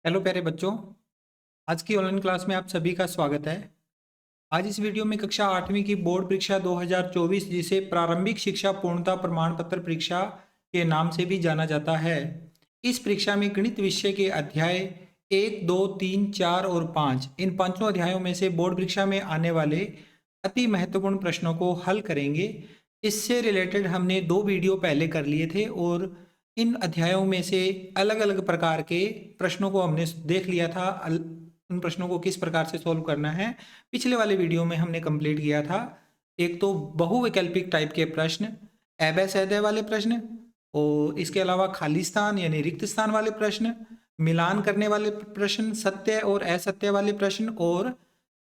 Hello प्यारे बच्चों। आज की ऑनलाइन क्लास में आप सभी का स्वागत है। आज इस वीडियो में कक्षा 8वीं की बोर्ड परीक्षा 2024 जिसे प्रारंभिक शिक्षा पूर्णता प्रमाण पत्र परीक्षा के नाम से भी जाना जाता है, इस परीक्षा में गणित विषय के अध्याय 1, 2, 3, 4 और 5 इन पांचों अध्यायों में से बोर्ड परीक्षा में आने वाले अति महत्वपूर्ण प्रश्नों को हल करेंगे। इससे रिलेटेड हमने 2 वीडियो पहले कर लिए थे और इन अध्यायों में से अलग अलग प्रकार के प्रश्नों को हमने देख लिया था। उन प्रश्नों को किस प्रकार से सोल्व करना है पिछले वाले वीडियो में हमने कंप्लीट किया था। एक तो बहुविकल्पिक टाइप के प्रश्न, एबे सैदे वाले प्रश्न, और इसके अलावा खाली स्थान यानी रिक्त स्थान वाले प्रश्न, मिलान करने वाले प्रश्न, सत्य और असत्य वाले प्रश्न, और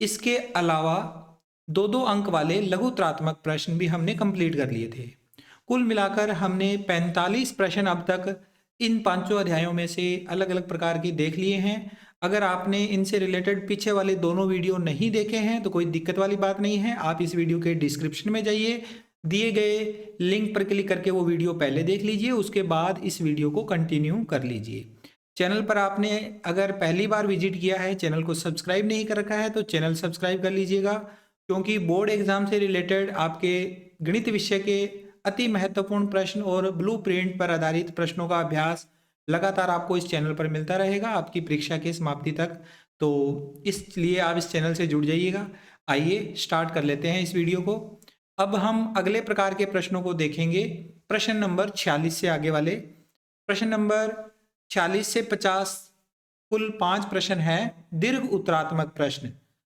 इसके अलावा 2-2 अंक वाले लघुत्रात्मक प्रश्न भी हमने कंप्लीट कर लिए थे। कुल मिलाकर हमने 45 प्रश्न अब तक इन पांचों अध्यायों में से अलग अलग प्रकार के देख लिए हैं। अगर आपने इनसे रिलेटेड पीछे वाले दोनों वीडियो नहीं देखे हैं तो कोई दिक्कत वाली बात नहीं है। आप इस वीडियो के डिस्क्रिप्शन में जाइए, दिए गए लिंक पर क्लिक करके वो वीडियो पहले देख लीजिए, उसके बाद इस वीडियो को कंटिन्यू कर लीजिए। चैनल पर आपने अगर पहली बार विजिट किया है, चैनल को सब्सक्राइब नहीं कर रखा है तो चैनल सब्सक्राइब कर लीजिएगा, क्योंकि बोर्ड एग्जाम से रिलेटेड आपके गणित विषय के अति महत्वपूर्ण प्रश्न और ब्लूप्रिंट पर आधारित प्रश्नों का अभ्यास लगातार आपको इस चैनल पर मिलता रहेगा आपकी परीक्षा की समाप्ति तक। तो इसलिए आप इस चैनल से जुड़ जाइएगा। आइए स्टार्ट कर लेते हैं इस वीडियो को। अब हम अगले प्रकार के प्रश्नों को देखेंगे। प्रश्न नंबर 46 से आगे वाले प्रश्न नंबर 46 से 50 कुल 5 प्रश्न हैं। दीर्घ उत्तरात्मक प्रश्न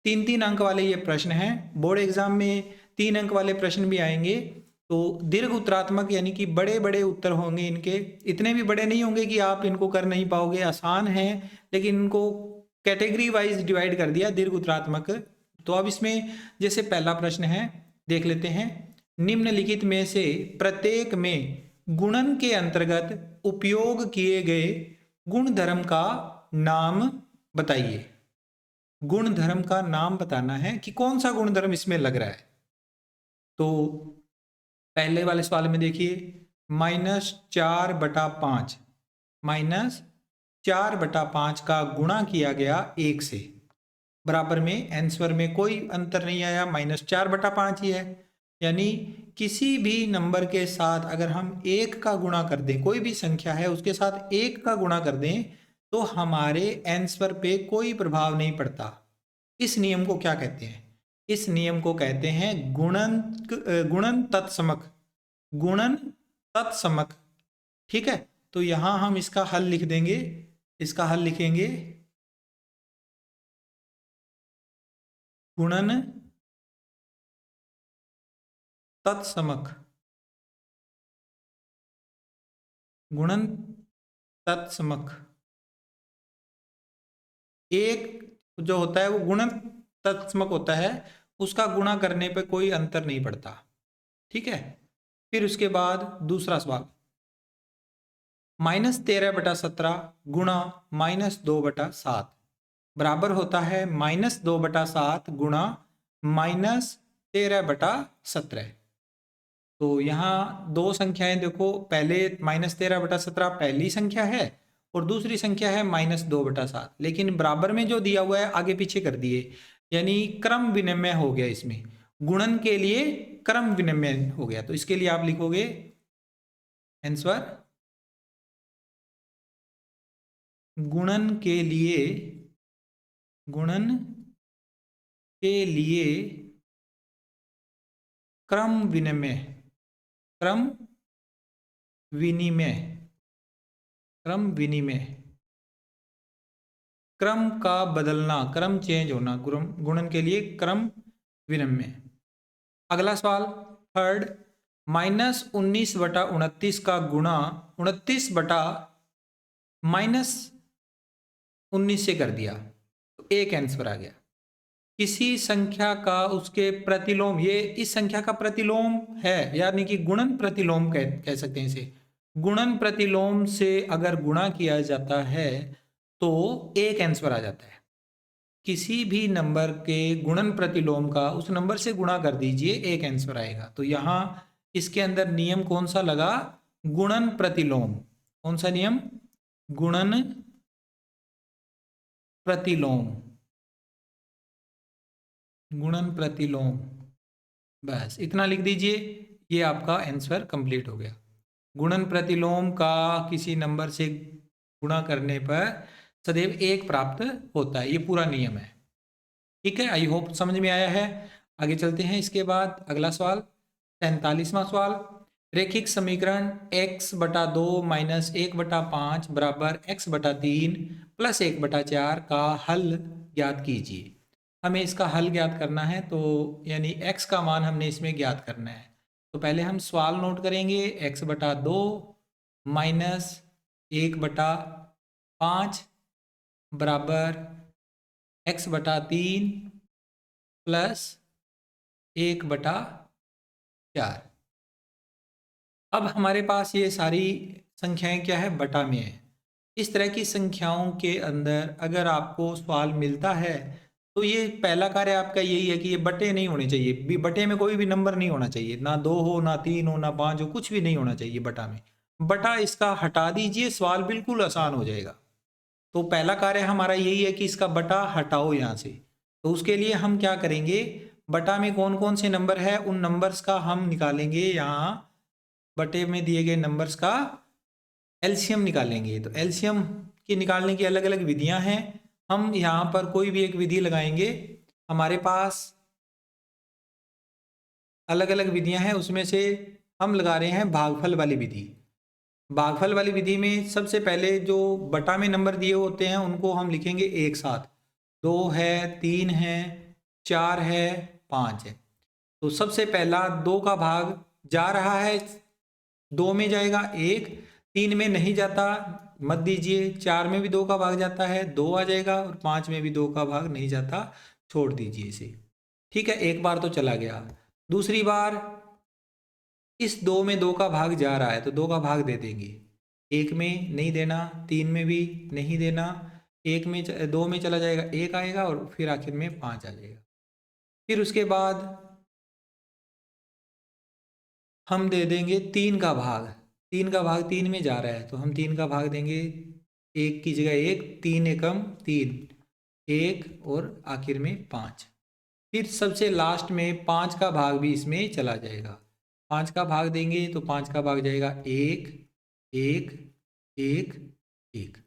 3-3 अंक वाले ये प्रश्न हैं। बोर्ड एग्जाम में 3 अंक वाले प्रश्न भी आएंगे। तो दीर्घ उत्तरात्मक यानी कि बड़े बड़े उत्तर होंगे इनके, इतने भी बड़े नहीं होंगे कि आप इनको कर नहीं पाओगे, आसान है, लेकिन इनको कैटेगरी वाइज डिवाइड कर दिया दीर्घ उत्तरात्मक। तो अब इसमें जैसे पहला प्रश्न है, देख लेते हैं। निम्नलिखित में से प्रत्येक में गुणन के अंतर्गत उपयोग किए गए गुणधर्म का नाम बताइए। गुणधर्म का नाम बताना है कि कौन सा गुणधर्म इसमें लग रहा है। तो पहले वाले सवाल में देखिए, -4/5 -4/5 का गुणा किया गया 1 से, बराबर में आंसर में कोई अंतर नहीं आया, -4/5 ही है। यानी किसी भी नंबर के साथ अगर हम 1 का गुणा कर दें, कोई भी संख्या है उसके साथ 1 का गुणा कर दें तो हमारे आंसर पे कोई प्रभाव नहीं पड़ता। इस नियम को क्या कहते हैं? इस नियम को कहते हैं गुणन तत्समक। गुणन तत्समक, ठीक है। तो यहां हम इसका हल लिख देंगे। इसका हल लिखेंगे गुणन तत्समक। गुणन तत्समक एक जो होता है वो गुणन तत्समक होता है, उसका गुणा करने पे कोई अंतर नहीं पड़ता, ठीक है। फिर उसके बाद दूसरा सवाल, -13/17 गुणा -2/7 बराबर होता है -2/7 गुणा -13/17। तो यहाँ दो संख्याएं देखो, पहले -13/17 पहली संख्या है और दूसरी संख्या है -2/7, लेकिन बराबर में जो दिया हुआ है आगे पीछे कर दिए, यानी क्रम विनिमय हो गया। इसमें गुणन के लिए क्रम विनिमय हो गया। तो इसके लिए आप लिखोगे आंसर गुणन के लिए, गुणन के लिए क्रम विनिमय, क्रम विनिमय, क्रम विनिमय, क्रम का बदलना, क्रम चेंज होना, गुणन के लिए क्रम विनिमय। अगला सवाल थर्ड, -19/29 का गुणा 29/-19 से कर दिया तो एक आंसर आ गया। किसी संख्या का उसके प्रतिलोम, ये इस संख्या का प्रतिलोम है, यानी कि गुणन प्रतिलोम कह सकते हैं इसे। गुणन प्रतिलोम से अगर गुणा किया जाता है तो एक आंसर आ जाता है। किसी भी नंबर के गुणन प्रतिलोम का उस नंबर से गुणा कर दीजिए, एक आंसर आएगा। तो यहां इसके अंदर नियम कौन सा लगा? गुणन प्रतिलोम। कौन सा नियम? गुणन प्रतिलोम, गुणन प्रतिलोम, बस इतना लिख दीजिए, ये आपका आंसर कंप्लीट हो गया। गुणन प्रतिलोम का किसी नंबर से गुणा करने पर सदैव 1 प्राप्त होता है, ये पूरा नियम है। ठीक है, आई होप समझ में आया है। आगे चलते हैं। इसके बाद अगला सवाल 43वां सवाल, रेखिक समीकरण x बटा 2 माइनस 1/5 बराबर x बटा 3 प्लस 1/4 का हल ज्ञात कीजिए। हमें इसका हल ज्ञात करना है, तो यानी x का मान हमने इसमें ज्ञात करना है। तो पहले हम सवाल नोट करेंगे, x बटा 2 माइनस 1/5 बराबर x बटा 3 प्लस 1/4। अब हमारे पास ये सारी संख्याएं क्या है, बटा में है। इस तरह की संख्याओं के अंदर अगर आपको सवाल मिलता है तो ये पहला कार्य आपका यही है कि ये बटे नहीं होने चाहिए, बटे में कोई भी नंबर नहीं होना चाहिए, ना 2 हो, ना 3 हो, ना 5 हो, कुछ भी नहीं होना चाहिए बटा में। बटा इसका हटा दीजिए, सवाल बिल्कुल आसान हो जाएगा। तो पहला कार्य हमारा यही है कि इसका बटा हटाओ यहाँ से। तो उसके लिए हम क्या करेंगे, बटा में कौन कौन से नंबर है उन नंबर्स का हम निकालेंगे, यहाँ बटे में दिए गए नंबर्स का एलसीएम निकालेंगे। तो एलसीएम की निकालने की अलग अलग विधियां हैं, हम यहाँ पर कोई भी एक विधि लगाएंगे। हमारे पास अलग अलग विधियां हैं, उसमें से हम लगा रहे हैं भागफल वाली विधि। भागफल वाली विधि में सबसे पहले जो बटा में नंबर दिए होते हैं उनको हम लिखेंगे एक साथ, 2 है, 3 है, 4 है, 5 है। तो सबसे पहला 2 का भाग जा रहा है, 2 में जाएगा 1, 3 में नहीं जाता मत दीजिए, 4 में भी 2 का भाग जाता है, 2 आ जाएगा, और 5 में भी 2 का भाग नहीं जाता, छोड़ दीजिए इसे। ठीक है, एक बार तो चला गया। दूसरी बार इस 2 में 2 का भाग जा रहा है तो 2 का भाग दे देंगे, 1 में नहीं देना, 3 में भी नहीं देना, 2 में चला जाएगा, 1 आएगा, और फिर आखिर में 5 आ जाएगा। फिर उसके बाद हम दे देंगे 3 का भाग, 3 का भाग 3 में जा रहा है तो हम 3 का भाग देंगे, 1 की जगह 1, 3 एकम 3, 1, और आखिर में 5। फिर सबसे लास्ट में 5 का भाग भी इसमें चला जाएगा, 5 का भाग देंगे तो 5 का भाग जाएगा 1, 1, 1, 1।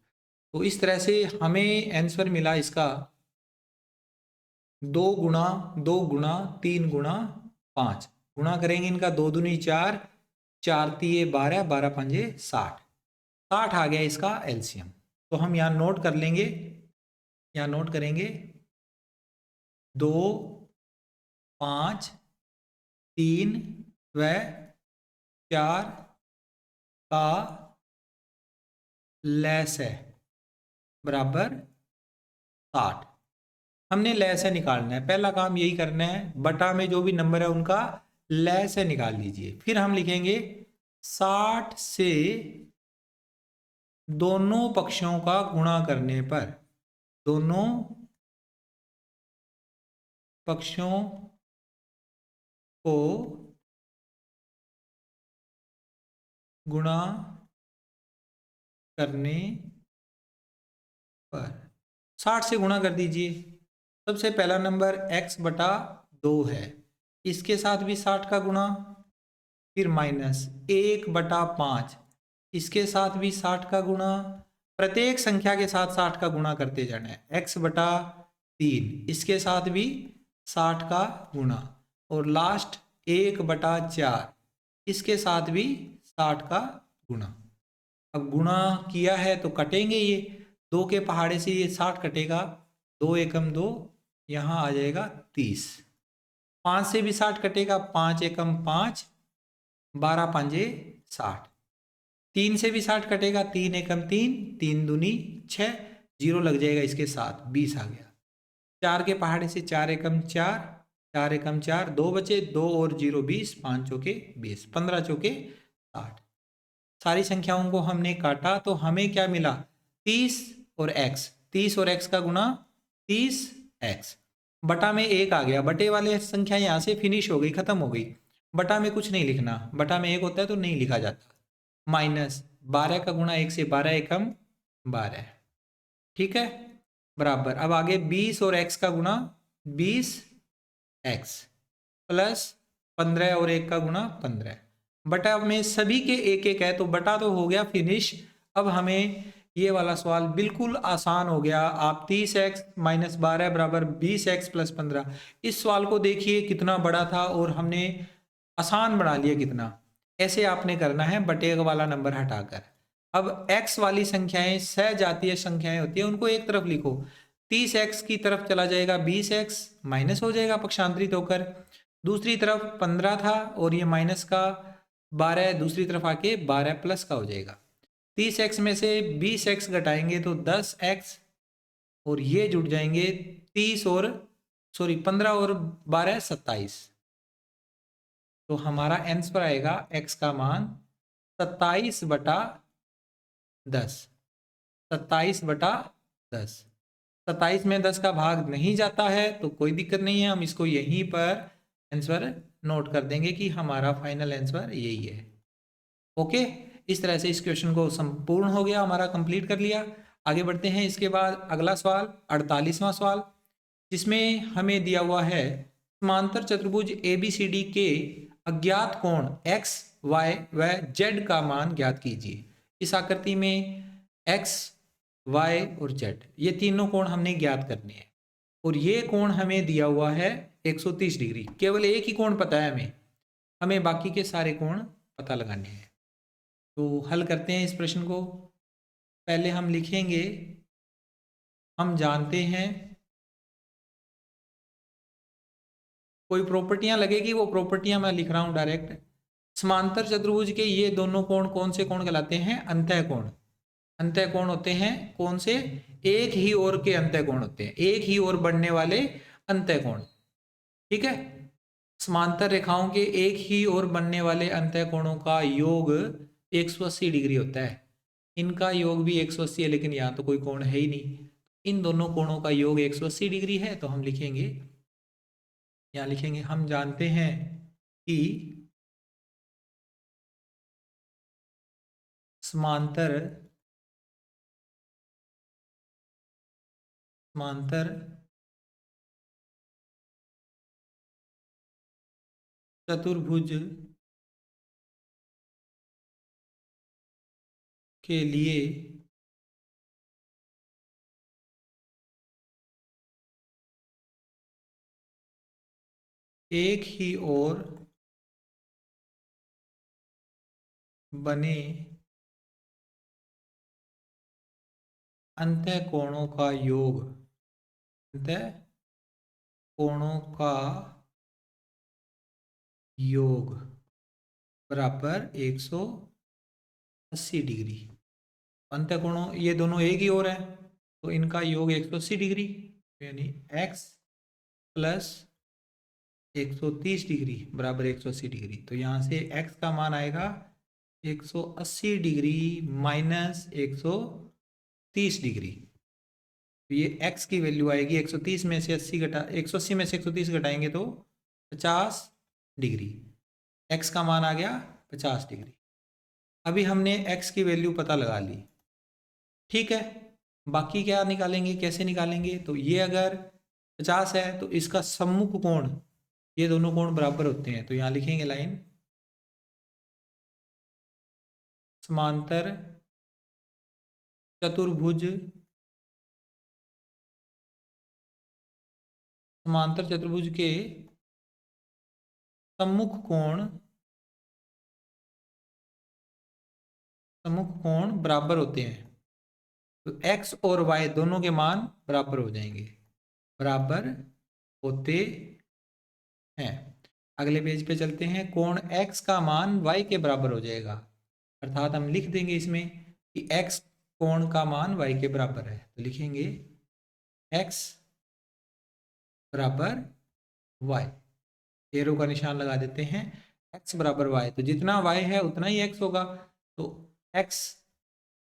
तो इस तरह से हमें आंसर मिला इसका 2 गुणा 2 गुणा 3 गुणा 5। गुणा करेंगे इनका, 2 दूनी 4, 4 तिये 12, 12 पंजे 60, 60 आ गया इसका एलसीएम। तो हम यहाँ नोट कर लेंगे, यहाँ नोट करेंगे 2, 5, 3 व 4 का लैस है बराबर 60। हमने लैस है निकालना है, पहला काम यही करना है, बटा में जो भी नंबर है उनका लैस है निकाल लीजिए। फिर हम लिखेंगे 60 से दोनों पक्षों का गुणा करने पर, दोनों पक्षों को गुणा करने पर 60 से गुणा कर दीजिए। सबसे पहला नंबर x बटा 2 है, इसके साथ भी 60 का गुणा, फिर माइनस 1/5, इसके साथ भी 60 का गुणा, प्रत्येक संख्या के साथ 60 का गुणा करते जाना है। x बटा 3, इसके साथ भी 60 का गुणा, और लास्ट 1/4, इसके साथ भी 60 का गुणा। अब गुणा किया है तो कटेंगे, ये 2 के पहाड़े से ये 60 कटेगा, 2 एकम 2, यहाँ आ जाएगा 30। 5 से भी 60 कटेगा, 5 एकम 5, 12 पंजे 60। 3 से भी 60 कटेगा, 3 एकम 3, 3 दूनी 6, 0 लग जाएगा इसके साथ, 20 आ गया। 4 के पहाड़े से 4 एकम 4, 4 एकम 4, 2 बचे, 2 और 0 20, 5 चौके 20, 15 चौके 60। सारी संख्याओं को हमने काटा तो हमें क्या मिला, 30 और x, 30 और x का गुणा 30x, बटा में 1 आ गया। बटे वाले संख्या यहाँ से फिनिश हो गई, खत्म हो गई, बटा में कुछ नहीं लिखना, बटा में 1 होता है तो नहीं लिखा जाता। माइनस 12 का गुणा 1 से 12 एकम 12, ठीक है। बराबर, अब आगे 20 और x का गुणा 20 x प्लस 15 और 1 का गुणा 15 बटा में सभी के एक एक है तो बटा तो हो गया फिनिश। अब हमें ये वाला सवाल बिल्कुल आसान हो गया। आप 30x माइनस 12 बराबर 20x प्लस 15, इस सवाल को देखिए कितना बड़ा था और हमने आसान बना लिया कितना। ऐसे आपने करना है बटे वाला नंबर हटाकर। अब x वाली संख्याएं सजातीय संख्याएं होती है, उनको एक तरफ लिखो। 30x की तरफ चला जाएगा 20x माइनस हो जाएगा पक्षांतरित होकर, दूसरी तरफ 15 था और ये माइनस का 12 दूसरी तरफ आके 12 प्लस का हो जाएगा। 30x में से 20x घटाएंगे तो 10x और ये जुड़ जाएंगे 15 और 12 27। तो हमारा आंसर आएगा x का मान 27/10। 27/10। 27 में 10 का भाग नहीं जाता है तो कोई दिक्कत नहीं है, हम इसको यहीं पर आंसर नोट कर देंगे कि हमारा फाइनल आंसर यही है। ओके, इस तरह से इस क्वेश्चन को संपूर्ण हो गया, हमारा कंप्लीट कर लिया। आगे बढ़ते हैं। इसके बाद अगला सवाल 48वां सवाल, जिसमें हमें दिया हुआ है समांतर चतुर्भुज ABCD के अज्ञात कोण x, y व z का मान ज्ञात कीजिए। इस आकृति में x, y और z ये तीनों कोण हमने ज्ञात करने हैं और ये कोण हमें दिया हुआ है 130 डिग्री। केवल एक ही कोण पता है हमें बाकी के सारे कोण पता लगाने हैं। तो हल करते हैं इस प्रश्न को। पहले हम लिखेंगे, हम जानते हैं, कोई प्रॉपर्टियां लगेगी वो प्रॉपर्टियां मैं लिख रहा हूं डायरेक्ट। समांतर चतुर्भुज के ये दोनों कोण कौन से कोण कहलाते हैं? अंतः कोण। अंतः कोण होते हैं कौन से? एक ही ओर के अंतः कोण होते हैं, एक ही ओर बढ़ने वाले अंतः कोण। ठीक है, समांतर रेखाओं के एक ही ओर बनने वाले अंतः कोणों का योग 180 डिग्री होता है। इनका योग भी 180 है, लेकिन यहाँ तो कोई कोण है ही नहीं। इन दोनों कोणों का योग 180 डिग्री है, तो हम लिखेंगे, यहाँ लिखेंगे, हम जानते हैं कि समांतर चतुर्भुज के लिए एक ही ओर बने अंतः कोणों का योग, अंतः कोणों का योग बराबर 180 डिग्री। अंतः कोणों ये दोनों एक ही ओर है तो इनका योग 180 डिग्री, यानी x प्लस 130 डिग्री बराबर 180 डिग्री। तो यहाँ से x का मान आएगा 180 डिग्री माइनस 130 डिग्री। तो ये x की वैल्यू आएगी 130 में से 80 घटा 180 में से 130 घटाएंगे तो 50 डिग्री। x का मान आ गया 50 डिग्री। अभी हमने x की वैल्यू पता लगा ली, ठीक है। बाकी क्या निकालेंगे, कैसे निकालेंगे? तो ये अगर 50 है तो इसका सम्मुख कोण, ये दोनों कोण बराबर होते हैं, तो यहाँ लिखेंगे लाइन, समांतर चतुर्भुज के सम्मुख कोण बराबर होते हैं। तो x और y दोनों के मान बराबर हो जाएंगे, बराबर होते हैं। अगले पेज पे चलते हैं। कोण x का मान y के बराबर हो जाएगा, अर्थात हम लिख देंगे इसमें कि x कोण का मान y के बराबर है। तो लिखेंगे x बराबर y, एरो का निशान लगा देते हैं। x बराबर y, तो जितना y है उतना ही x होगा। तो x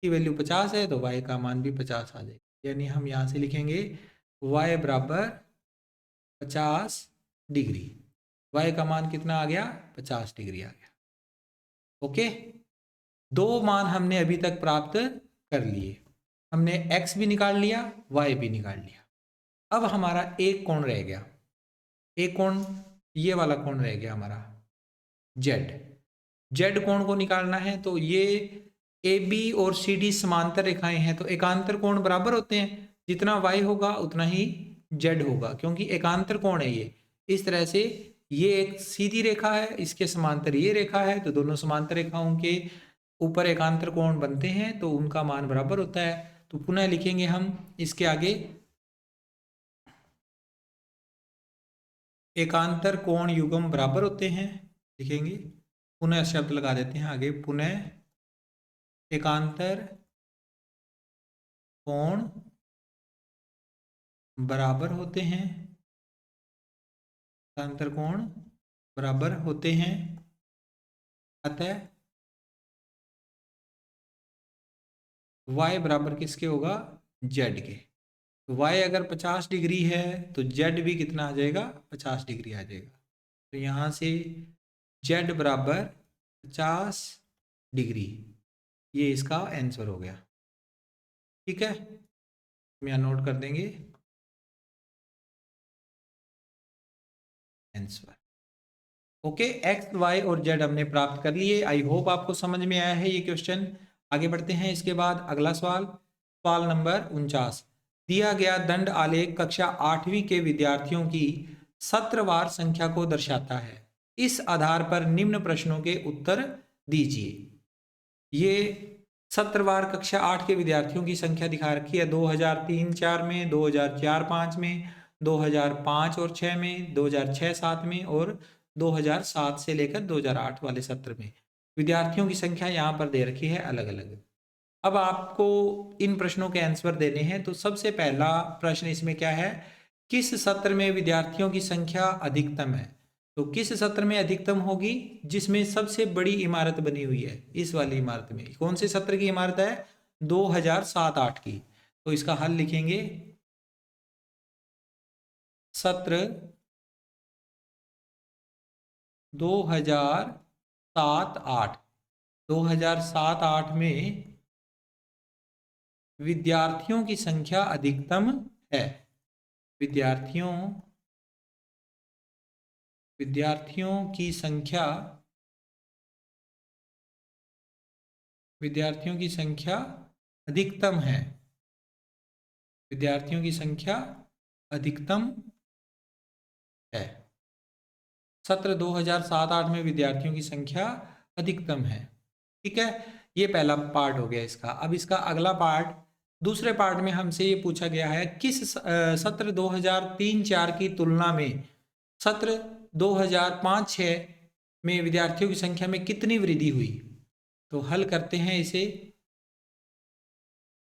की वैल्यू 50 है तो y का मान भी 50 आ जाएगा, यानी हम यहाँ से लिखेंगे y बराबर 50 डिग्री। y का मान कितना आ गया? 50 डिग्री आ गया। ओके, दो मान हमने अभी तक प्राप्त कर लिए। हमने x भी निकाल लिया, y भी निकाल लिया। अब हमारा एक कोण रह गया, एक कोण ये वाला कोण रह गया हमारा z कोण को निकालना है। तो ये AB और CD समांतर रेखाएं हैं, तो एकांतर कोण बराबर होते हैं, जितना y होगा उतना ही z होगा, क्योंकि एकांतर कोण है ये। इस तरह से ये एक सीधी रेखा है, इसके समांतर ये रेखा है, तो दोनों समांतर रेखाओं के ऊपर एकांतर कोण बनते हैं, तो उनका मान बराबर होता है। तो पुनः लिखेंगे हम इसके आगे, एकांतर कोण युग्म बराबर होते हैं, लिखेंगे, पुनः शब्द लगा देते हैं आगे, पुनः एकांतर कोण बराबर होते हैं, एकांतर कोण बराबर होते हैं, अतः y बराबर किसके होगा, z के। तो y अगर 50 डिग्री है तो z भी कितना आ जाएगा, 50 डिग्री आ जाएगा। तो यहाँ से z बराबर 50 डिग्री, ये इसका आंसर हो गया। ठीक है, हम यहाँ नोट कर देंगे आंसर। ओके, x, y और z हमने प्राप्त कर लिए। आई होप आपको समझ में आया है ये क्वेश्चन। आगे बढ़ते हैं। इसके बाद अगला सवाल, सवाल नंबर 49। दिया गया दंड आलेख कक्षा 8वीं के विद्यार्थियों की सत्रवार संख्या को दर्शाता है। इस आधार पर निम्न प्रश्नों के उत्तर दीजिए। ये सत्रवार कक्षा 8 के विद्यार्थियों की संख्या दिखा रखी है 2003-4 में, 2004-5 में, 2005 और 6 में, 2006-7 में और 2007 से लेकर 2008 वाले सत्र में। विद्यार्थियों की संख्या यहाँ पर दे रखी है अलग अलग। अब आपको इन प्रश्नों के आंसर देने हैं। तो सबसे पहला प्रश्न इसमें क्या है, किस सत्र में विद्यार्थियों की संख्या अधिकतम है। तो किस सत्र में अधिकतम होगी, जिसमें सबसे बड़ी इमारत बनी हुई है, इस वाली इमारत में। कौन से सत्र की इमारत है, 2007-8 की। तो इसका हल लिखेंगे, सत्र 2007-8, 2007-8 में विद्यार्थियों की संख्या अधिकतम है। विद्यार्थियों की संख्या, विद्यार्थियों की संख्या अधिकतम है, विद्यार्थियों की संख्या अधिकतम है। सत्र 2007-8 में विद्यार्थियों की संख्या अधिकतम है। ठीक है, ये पहला पार्ट हो गया इसका। अब इसका अगला पार्ट, दूसरे पार्ट में हमसे ये पूछा गया है, किस सत्र 2003-4 की तुलना में सत्र 2005-6 में विद्यार्थियों की संख्या में कितनी वृद्धि हुई। तो हल करते हैं इसे।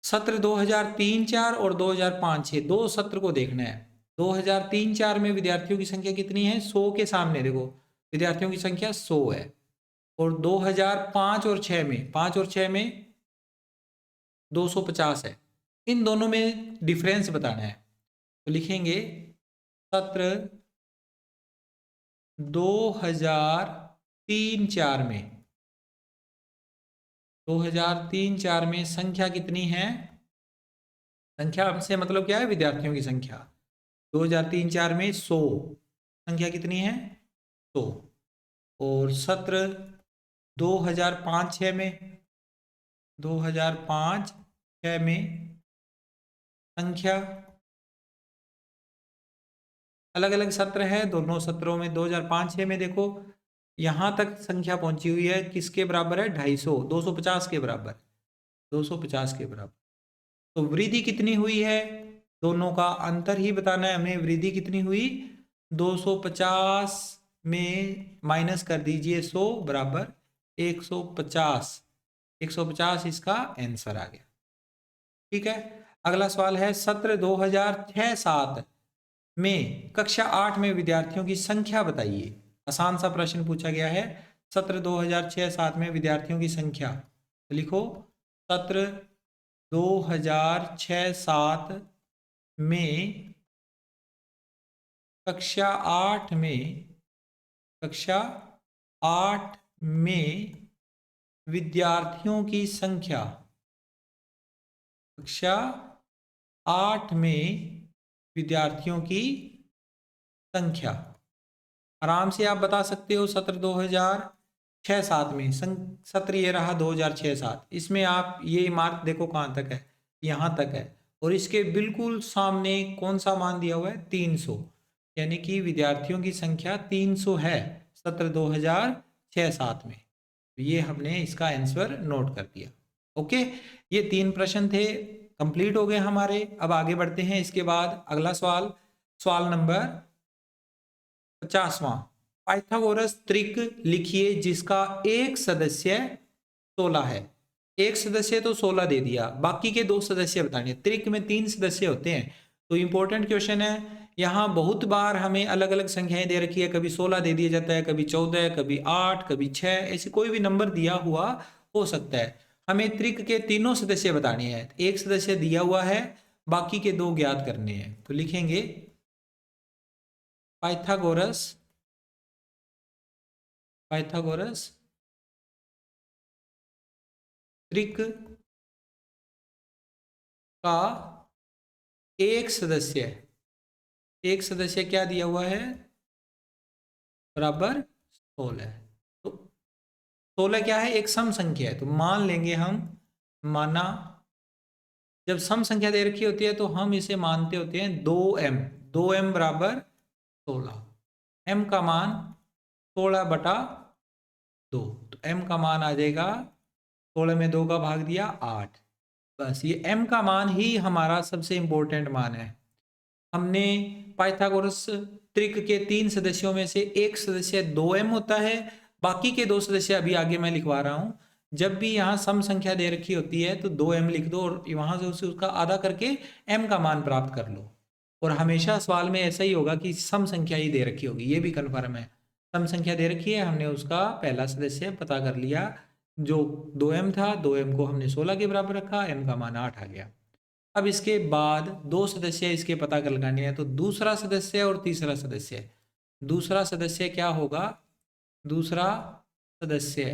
सत्र 2003-4 और 2005-6 दो सत्र को देखना है। 2003-4 में विद्यार्थियों की संख्या कितनी है, 100 के सामने देखो विद्यार्थियों की संख्या 100 है। और 2005 और 6 में, 5 और 6 में 250 है। इन दोनों में डिफरेंस बताना है। तो लिखेंगे सत्र 2003-4 में, 2003-4 में संख्या कितनी है, संख्या से मतलब क्या है, विद्यार्थियों की संख्या। 2003-4 में 100, संख्या कितनी है, 100। और सत्र 2005-6 में, 2005-6 में संख्या, अलग अलग सत्र है, दोनों सत्रों में 2005-6 में देखो यहाँ तक संख्या पहुंची हुई है, किसके बराबर है, 250, 250 के बराबर, 250 के बराबर। तो वृद्धि कितनी हुई है, दोनों का अंतर ही बताना है हमें। वृद्धि कितनी हुई, 250 में माइनस कर दीजिए 100 बराबर 150, 150 इसका आंसर आ गया। ठीक है, अगला सवाल है, सत्र 2006-7 में कक्षा 8 में विद्यार्थियों की संख्या बताइए। आसान सा प्रश्न पूछा गया है, सत्र 2006-7 में विद्यार्थियों की संख्या। तो लिखो, सत्र 2006-7 में कक्षा 8 में विद्यार्थियों की संख्या, कक्षा 8 में विद्यार्थियों की संख्या। आराम से आप बता सकते हो सत्र 2006-7 में सत्र ये रहा 2006-7, इसमें आप ये मार्क देखो कहाँ तक है, यहाँ तक है, और इसके बिल्कुल सामने कौन सा मान दिया हुआ है, 300, यानी कि विद्यार्थियों की संख्या 300 है सत्र 2006-7 में। ये हमने इसका आंसर नोट कर दिया। ओके, ये 3 प्रश्न थे, कंप्लीट हो गए हमारे। अब आगे बढ़ते हैं। इसके बाद अगला सवाल, सवाल नंबर 50वां। पाइथागोरस त्रिक लिखिए जिसका एक सदस्य 16 है। एक सदस्य तो 16 दे दिया, बाकी के 2 सदस्य बताने। त्रिक में 3 सदस्य होते हैं, तो इंपॉर्टेंट क्वेश्चन है। यहाँ बहुत बार हमें अलग अलग संख्याएं दे रखी है, कभी 16 दे दिया जाता है, कभी 14, कभी 8, कभी 6, ऐसे कोई भी नंबर दिया हुआ हो सकता है। हमें त्रिक के तीनों सदस्य बताने हैं। एक सदस्य दिया हुआ है, बाकी के 2 ज्ञात करने हैं। तो लिखेंगे पाइथागोरस त्रिक का एक सदस्य क्या दिया हुआ है, बराबर 16। तो 16 क्या है, एक सम संख्या है। तो मान लेंगे हम, माना जब सम संख्या दे रखी होती है तो हम इसे मानते होते हैं 2m। 2m बराबर 16, m का मान 16/2, तो m का मान आ जाएगा, 16 में 2 का भाग दिया 8। बस ये m का मान ही हमारा सबसे इंपॉर्टेंट मान है। हमने पाइथागोरस त्रिक के 3 सदस्यों में से एक सदस्य 2m होता है, बाकी के 2 सदस्य अभी आगे मैं लिखवा रहा हूं। जब भी यहाँ सम संख्या दे रखी होती है तो 2m लिख दो और वहां से उसे उसका आधा करके m का मान प्राप्त कर लो। और हमेशा सवाल में ऐसा ही होगा कि सम संख्या ही दे रखी होगी, ये भी कन्फर्म है। सम संख्या दे रखी है, हमने उसका पहला सदस्य पता कर लिया जो 2m था, 2m को हमने 16 के बराबर रखा, m का मान 8 आ गया। अब इसके बाद 2 सदस्य इसके पता कर लगाने हैं, तो दूसरा सदस्य और तीसरा सदस्य। दूसरा सदस्य क्या होगा, दूसरा सदस्य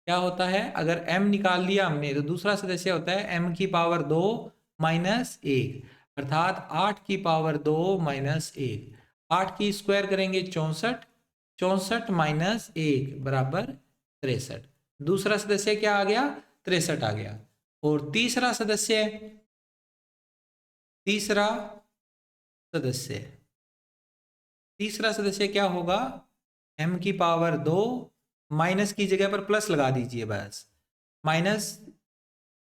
क्या होता है, अगर m निकाल लिया हमने तो दूसरा सदस्य होता है m की पावर 2 माइनस 1, अर्थात 8 की पावर 2 माइनस 1। 8 की स्क्वायर करेंगे 64, 64 माइनस 1 बराबर 63। दूसरा सदस्य क्या आ गया, 63 आ गया। और तीसरा सदस्य तीसरा सदस्य क्या होगा, m की पावर 2, माइनस की जगह पर प्लस लगा दीजिए बस। माइनस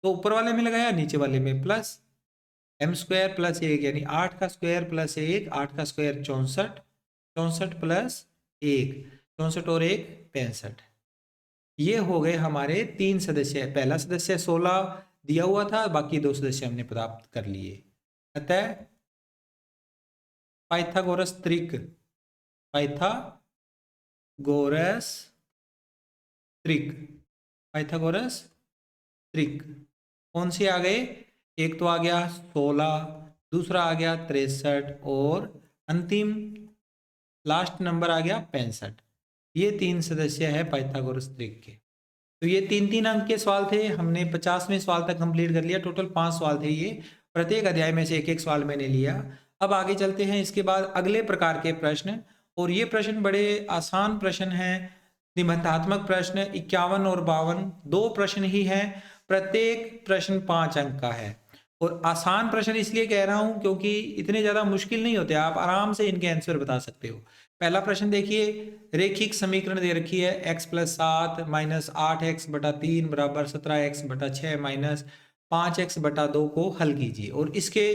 तो ऊपर वाले में लगाया, नीचे वाले में प्लस, m स्क्वायर प्लस 1 यानी 8 का स्क्वायर प्लस 1, 8 का स्क्वायर 64, 64 प्लस 1, 64 और 1 65। ये हो गए हमारे 3 सदस्य। पहला सदस्य 16 दिया हुआ था, बाकी 2 सदस्य हमने प्राप्त कर लिए। अतः पाइथागोरस त्रिक पाइथागोरस त्रिक कौन से आ गए, एक तो आ गया 16, दूसरा आ गया 63 और अंतिम लास्ट नंबर आ गया 65। ये 3 सदस्य है पाइथागोरस त्रिक के। तो ये 3-3 अंक के सवाल थे। हमने 50वें सवाल तक कंप्लीट कर लिया। टोटल 5 सवाल थे ये, प्रत्येक अध्याय में से एक एक सवाल मैंने लिया। अब आगे चलते हैं। इसके बाद अगले प्रकार के प्रश्न, और ये प्रश्न बड़े आसान प्रश्न हैं, निबंधात्मक प्रश्न 51 और 52 2 प्रश्न ही हैं। प्रत्येक प्रश्न 5 अंक का है। और आसान प्रश्न इसलिए कह रहा हूं क्योंकि इतने ज्यादा मुश्किल नहीं होते, आप आराम से इनके आंसर बता सकते हो। पहला प्रश्न देखिए, रेखिक समीकरण दे रखी है x प्लस 7 माइनस 8x/3 बराबर 17x/6 माइनस 5x/2 को हल कीजिए। और इसके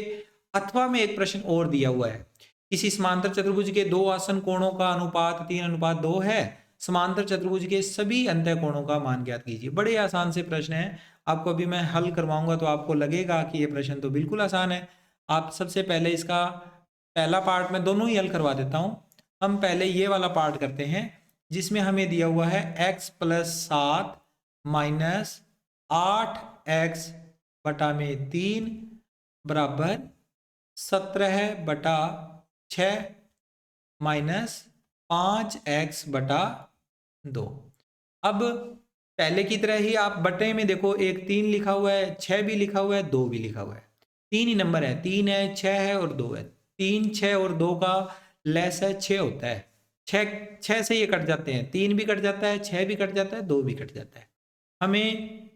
अथवा में एक प्रश्न और दिया हुआ है, किसी समांतर चतुर्भुज के 2 आसन कोणों का अनुपात 3:2 है, समांतर चतुर्भुज के सभी अंतः कोणों का मान ज्ञात कीजिए। बड़े आसान से प्रश्न है, आपको अभी मैं हल करवाऊंगा तो आपको लगेगा कि ये प्रश्न तो बिल्कुल आसान है। आप सबसे पहले इसका पहला पार्ट में दोनों ही हल करवा देता हूं। हम पहले ये वाला पार्ट करते हैं जिसमें हमें दिया हुआ है x प्लस 7 माइनस 8x/3 बराबर 17/6 माइनस 5x/2। अब पहले की तरह ही आप बटे में देखो, एक 3 लिखा हुआ है, 6 भी लिखा हुआ है, 2 भी लिखा हुआ है। 3 ही नंबर है, 3 है, 6 है और 2 है। 3, 6 और 2 का लेस है 6 होता है। 6 से ये कट जाते हैं, 3 भी कट जाता है, 6 भी कट जाता है, 2 भी कट जाता है। हमें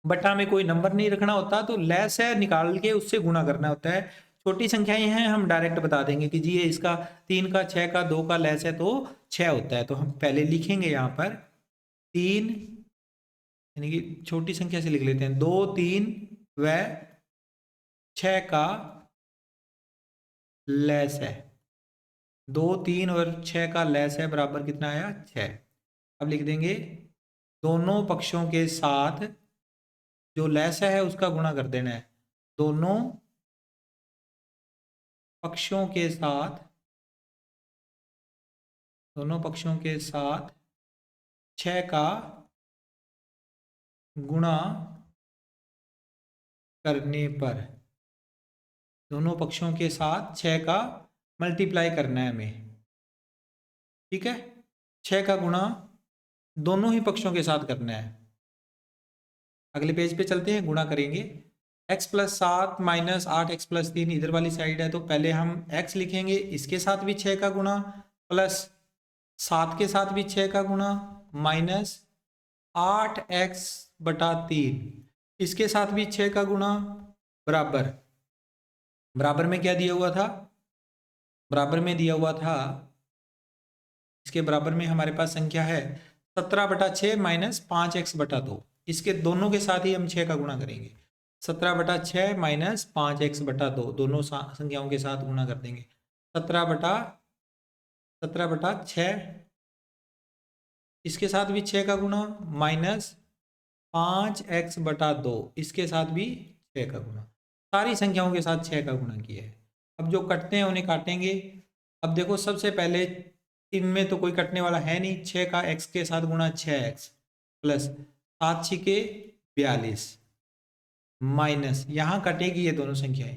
बटा में कोई नंबर नहीं रखना होता, तो लेस है निकाल के उससे गुणा करना होता है। छोटी संख्याएं हैं, हम डायरेक्ट बता देंगे कि जी ये इसका 3 का, 6 का, 2 का लेस है तो 6 होता है। तो हम पहले लिखेंगे यहाँ पर 3, यानी कि छोटी संख्या से लिख लेते हैं, 2, 3 व 6 का लेस है। 2, 3 और 6 का लेस है बराबर कितना आया? 6। अब लिख देंगे दोनों पक्षों के साथ जो लेस है उसका गुणा कर देना है। दोनों पक्षों के साथ, दोनों पक्षों के साथ 6 का गुणा करने पर, दोनों पक्षों के साथ 6 का मल्टीप्लाई करना है हमें। ठीक है, 6 का गुणा दोनों ही पक्षों के साथ करना है। अगले पेज पे चलते हैं, गुणा करेंगे। x प्लस 7 माइनस 8x+3 इधर वाली साइड है, तो पहले हम x लिखेंगे, इसके साथ भी 6 का गुणा, प्लस 7 के साथ भी 6 का गुणा, माइनस 8x/3 इसके साथ भी 6 का गुणा, बराबर, बराबर में क्या दिया हुआ था? बराबर में दिया हुआ था, इसके बराबर में हमारे पास संख्या है 17/6 माइनस 5x/2। इसके दोनों के साथ ही हम 6 का गुणा करेंगे। 17/6 माइनस 5x/2 दोनों संख्याओं के साथ गुणा कर देंगे। 17/6 इसके साथ भी 6 का गुणा, माइनस 5x/2 इसके साथ भी 6 का गुणा। सारी संख्याओं के साथ 6 का गुणा किया है। अब जो कटते हैं उन्हें काटेंगे। अब देखो, सबसे पहले इनमें तो कोई कटने वाला है नहीं। 6 का x के साथ गुणा 6x प्लस 7 छिके 42 माइनस, यहाँ कटेगी ये दोनों संख्याएं।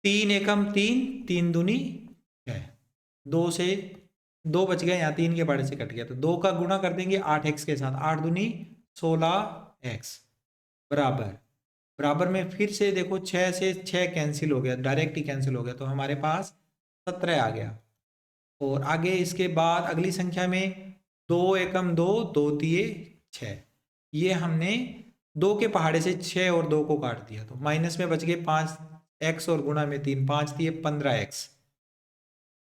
3 एकम 3, 3 दूनी 6, 2 से 2 बच गए, यहाँ 3 के बड़े से कट गया, तो 2 का गुणा कर देंगे 8x के साथ, 8 दूनी 16x बराबर, बराबर में फिर से देखो 6 से 6 कैंसिल हो गया, डायरेक्ट ही कैंसिल हो गया, तो हमारे पास 17 आ गया। और आगे इसके बाद अगली संख्या में 2 एकम 2, 2 तिये 6, ये हमने 2 के पहाड़े से 6 और 2 को काट दिया, तो माइनस में बच गए 5x और गुणा में 3, 5 तिये 15x।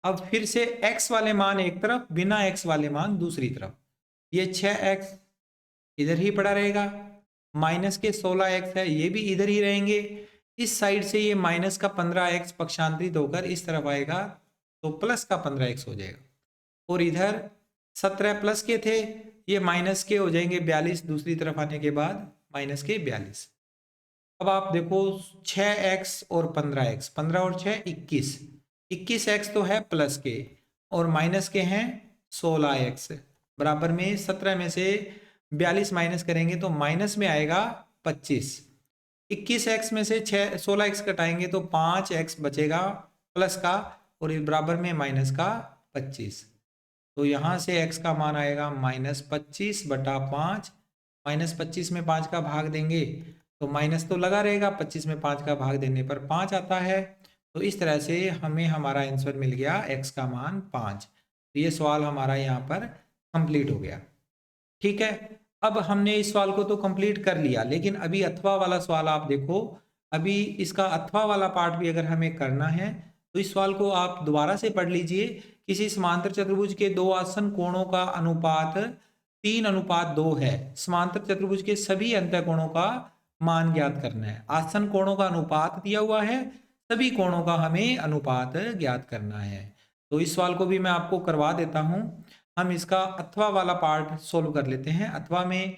अब फिर से x वाले मान एक तरफ, बिना x वाले मान दूसरी तरफ। ये 6x इधर ही पड़ा रहेगा, माइनस के 16x है ये भी इधर ही रहेंगे। इस साइड से ये माइनस का 15x पक्षांतरित होकर इस तरफ आएगा, तो प्लस का 15x हो जाएगा। और इधर 17 प्लस के थे, ये माइनस के हो जाएंगे 42 दूसरी तरफ आने के बाद, माइनस के 42। अब आप देखो 6x और 15x, 15 और 6 21, 21x तो है प्लस के और माइनस के हैं 16x, बराबर में 17 में से 42 माइनस करेंगे तो माइनस में आएगा 25। 21x में से 16x कटाएंगे तो 5x बचेगा प्लस का, और इस बराबर में माइनस का 25। तो यहाँ से x का मान आएगा -25/5। -25 में 5 का भाग देंगे तो माइनस तो लगा रहेगा, 25 में 5 का भाग देने पर 5 आता है। तो इस तरह से हमें हमारा आंसर मिल गया x का मान 5। तो ये सवाल हमारा यहाँ पर कंप्लीट हो गया। ठीक है, अब हमने इस सवाल को तो कंप्लीट कर लिया, लेकिन अभी अथवा वाला सवाल आप देखो। अभी इसका अथवा वाला पार्ट भी अगर हमें करना है तो इस सवाल को आप दोबारा से पढ़ लीजिए। किसी समांतर चतुर्भुज के दो आसन कोणों का अनुपात 3:2 है। समांतर चतुर्भुज के सभी अंतःकोणों का मान ज्ञात करना है। आसन कोणों का अनुपात दिया हुआ है, सभी कोणों का हमें अनुपात ज्ञात करना है। तो इस सवाल को भी मैं आपको करवा देता हूं। हम इसका अथवा वाला पार्ट सोल्व कर लेते हैं। अथवा में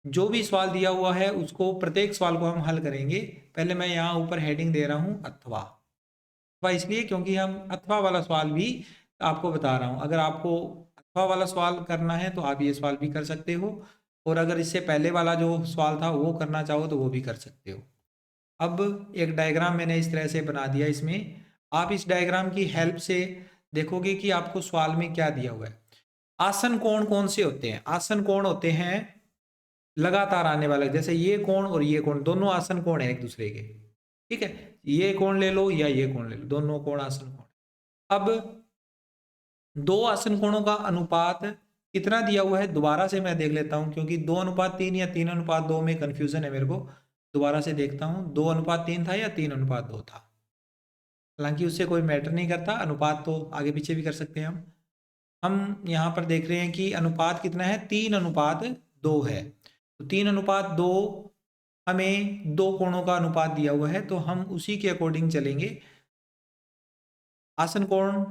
जो भी सवाल दिया हुआ है उसको, प्रत्येक सवाल को हम हल करेंगे। पहले मैं यहाँ ऊपर हेडिंग दे रहा हूँ अथवा, अथवा इसलिए क्योंकि हम अथवा वाला सवाल भी आपको बता रहा हूँ। अगर आपको अथवा वाला सवाल करना है तो आप ये सवाल भी कर सकते हो, और अगर इससे पहले वाला जो सवाल था वो करना चाहो तो वो भी कर सकते हो। अब एक डायग्राम मैंने इस तरह से बना दिया। इसमें आप इस डायग्राम की हेल्प से देखोगे कि आपको सवाल में क्या दिया हुआ है। आसन कोण कौन से होते हैं? आसन कोण होते हैं लगातार आने वाले, जैसे ये कोण और ये कोण, दोनों आसन कोण है एक दूसरे के। ठीक है, ये कोण ले लो या ये कोण ले लो, दोनों कोण आसन कोण। अब दो आसन कोणों का अनुपात कितना दिया हुआ है, दोबारा से मैं देख लेता हूं, क्योंकि 2:3 या 3:2 में कंफ्यूजन है मेरे को। दोबारा से देखता हूं, 2:3 था या 3:2 था। हालांकि उससे कोई मैटर नहीं करता, अनुपात तो आगे पीछे भी कर सकते हैं हम यहाँ पर देख रहे हैं कि अनुपात कितना है, 3:2 है। तो 3:2 हमें दो कोणों का अनुपात दिया हुआ है, तो हम उसी के अकॉर्डिंग चलेंगे। आसन कोण,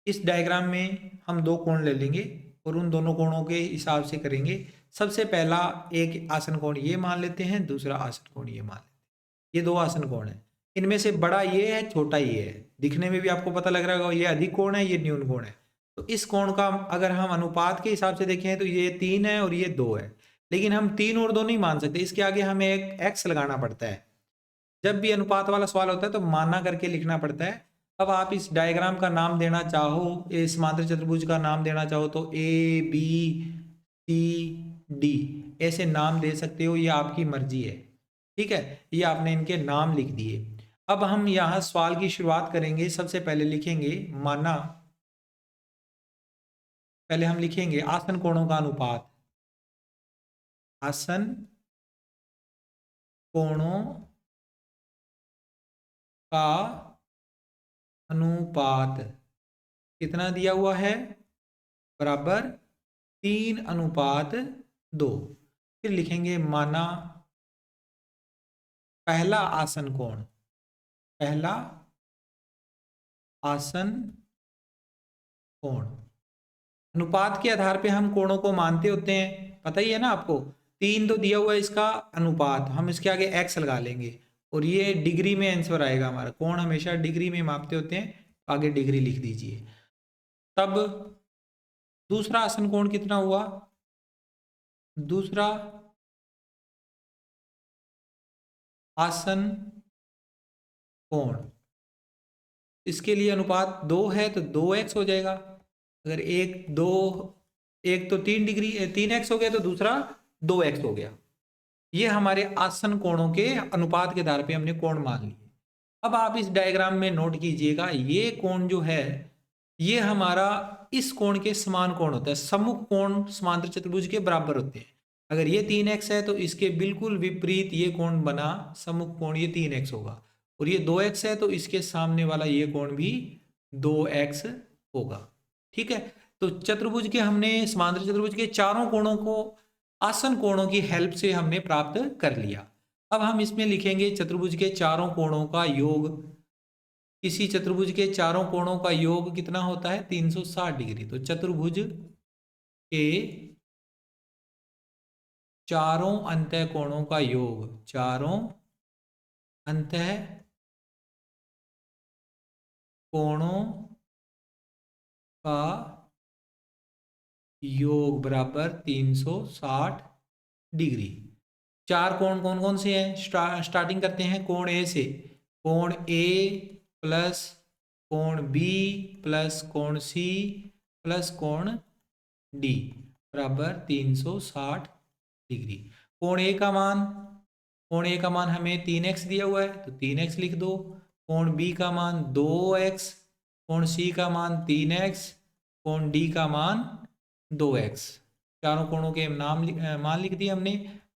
इस डायग्राम में हम दो कोण ले लेंगे और उन दोनों कोणों के हिसाब से करेंगे। सबसे पहला एक आसन कोण ये मान लेते हैं, दूसरा आसन कोण ये मान लेते हैं। ये दो आसन कोण है, इनमें से बड़ा ये है, छोटा ये है। दिखने में भी आपको पता लग रहा होगा, ये अधिक कोण है, ये न्यून कोण है। तो इस कोण का अगर हम अनुपात के हिसाब से देखें तो ये 3 है और ये 2 है, लेकिन हम 3 और 2 नहीं मान सकते, इसके आगे हमें एक एक्स लगाना पड़ता है। जब भी अनुपात वाला सवाल होता है तो माना करके लिखना पड़ता है। अब आप इस डायग्राम का नाम देना चाहो, इस समांतर चतुर्भुज का नाम देना चाहो तो ए बी सी डी ऐसे नाम दे सकते हो, ये आपकी मर्जी है। ठीक है, ये आपने इनके नाम लिख दिए। अब हम यहाँ सवाल की शुरुआत करेंगे। सबसे पहले लिखेंगे माना, पहले हम लिखेंगे आसन कोणों का अनुपात। आसन कोणों का अनुपात कितना दिया हुआ है, बराबर 3:2। फिर लिखेंगे माना पहला आसन कोण, पहला आसन कोण। अनुपात के आधार पे हम कोणों को मानते होते हैं, पता ही है ना आपको। 3 तो दिया हुआ है इसका अनुपात, हम इसके आगे एक्स लगा लेंगे और ये डिग्री में आंसर आएगा हमारा। कोण हमेशा डिग्री में मापते होते हैं, आगे डिग्री लिख दीजिए। तब दूसरा आसन कोण कितना हुआ, दूसरा आसन कोण, इसके लिए अनुपात 2 है तो 2x हो जाएगा। अगर एक तो 3 डिग्री 3x हो गया तो दूसरा 2x हो गया। ये हमारे आसन कोणों के अनुपात के आधार पे हमने कोण मान लिए। अब आप इस डायग्राम में नोट कीजिएगा, ये कोण जो है ये हमारा इस कोण के समान कोण होता है। सम्मुख कोण समांतर चतुर्भुज के बराबर होते हैं। अगर ये 3x है तो इसके बिल्कुल विपरीत ये कोण बना सम्मुख कोण, ये 3x होगा। और ये 2x है तो इसके सामने वाला ये कोण भी 2x होगा। ठीक है, तो चतुर्भुज के हमने समांतर चतुर्भुज के चारों कोणों को आसन कोणों की हेल्प से हमने प्राप्त कर लिया। अब हम इसमें लिखेंगे चतुर्भुज के चारों कोणों का योग। किसी चतुर्भुज के चारों कोणों का योग कितना होता है, 360 डिग्री। तो चतुर्भुज के चारों अंतः कोणों का योग, चारों अंतः कोणों का योग बराबर 360 डिग्री। चार कोण कौन कौन से हैं, स्टार्टिंग करते हैं कोण ए से। कोण ए प्लस कोण बी प्लस कोण सी प्लस कोण डी बराबर 360 डिग्री। कोण ए का मान, कोण ए का मान हमें 3x दिया हुआ है तो 3x लिख दो। कोण बी का मान 2x, कोण सी का मान 3x, कोण डी का मान 2x। चारों कोणों के मान लिख दिए हमने,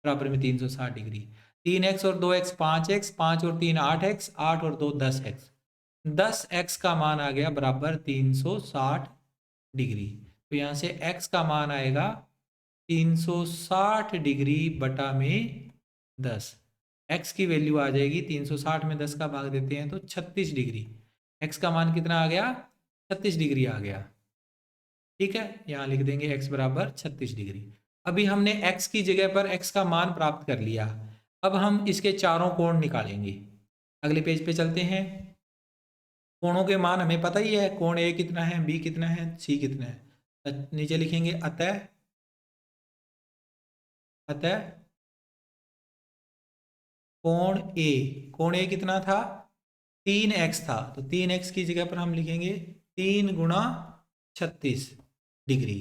बराबर में 360 डिग्री। 3x और 2x 5x, 5 और 3 8x, 8 और 2 10x। 10x का मान आ गया बराबर 360 डिग्री। तो यहाँ से x का मान आएगा 360 डिग्री बटा में 10। x की वैल्यू आ जाएगी, 360 में 10 का भाग देते हैं तो 36 डिग्री। x का मान कितना आ गया, 36 डिग्री आ गया। ठीक है, यहाँ लिख देंगे x बराबर 36 डिग्री। अभी हमने x की जगह पर x का मान प्राप्त कर लिया। अब हम इसके चारों कोण निकालेंगे। अगले पेज पे चलते हैं। कोणों के मान हमें पता ही है, कोण ए कितना है, बी कितना है, सी कितना है। नीचे लिखेंगे अतः, अतः कोण ए कितना था, 3x था। तो 3x की जगह पर हम लिखेंगे 3 × 36 डिग्री।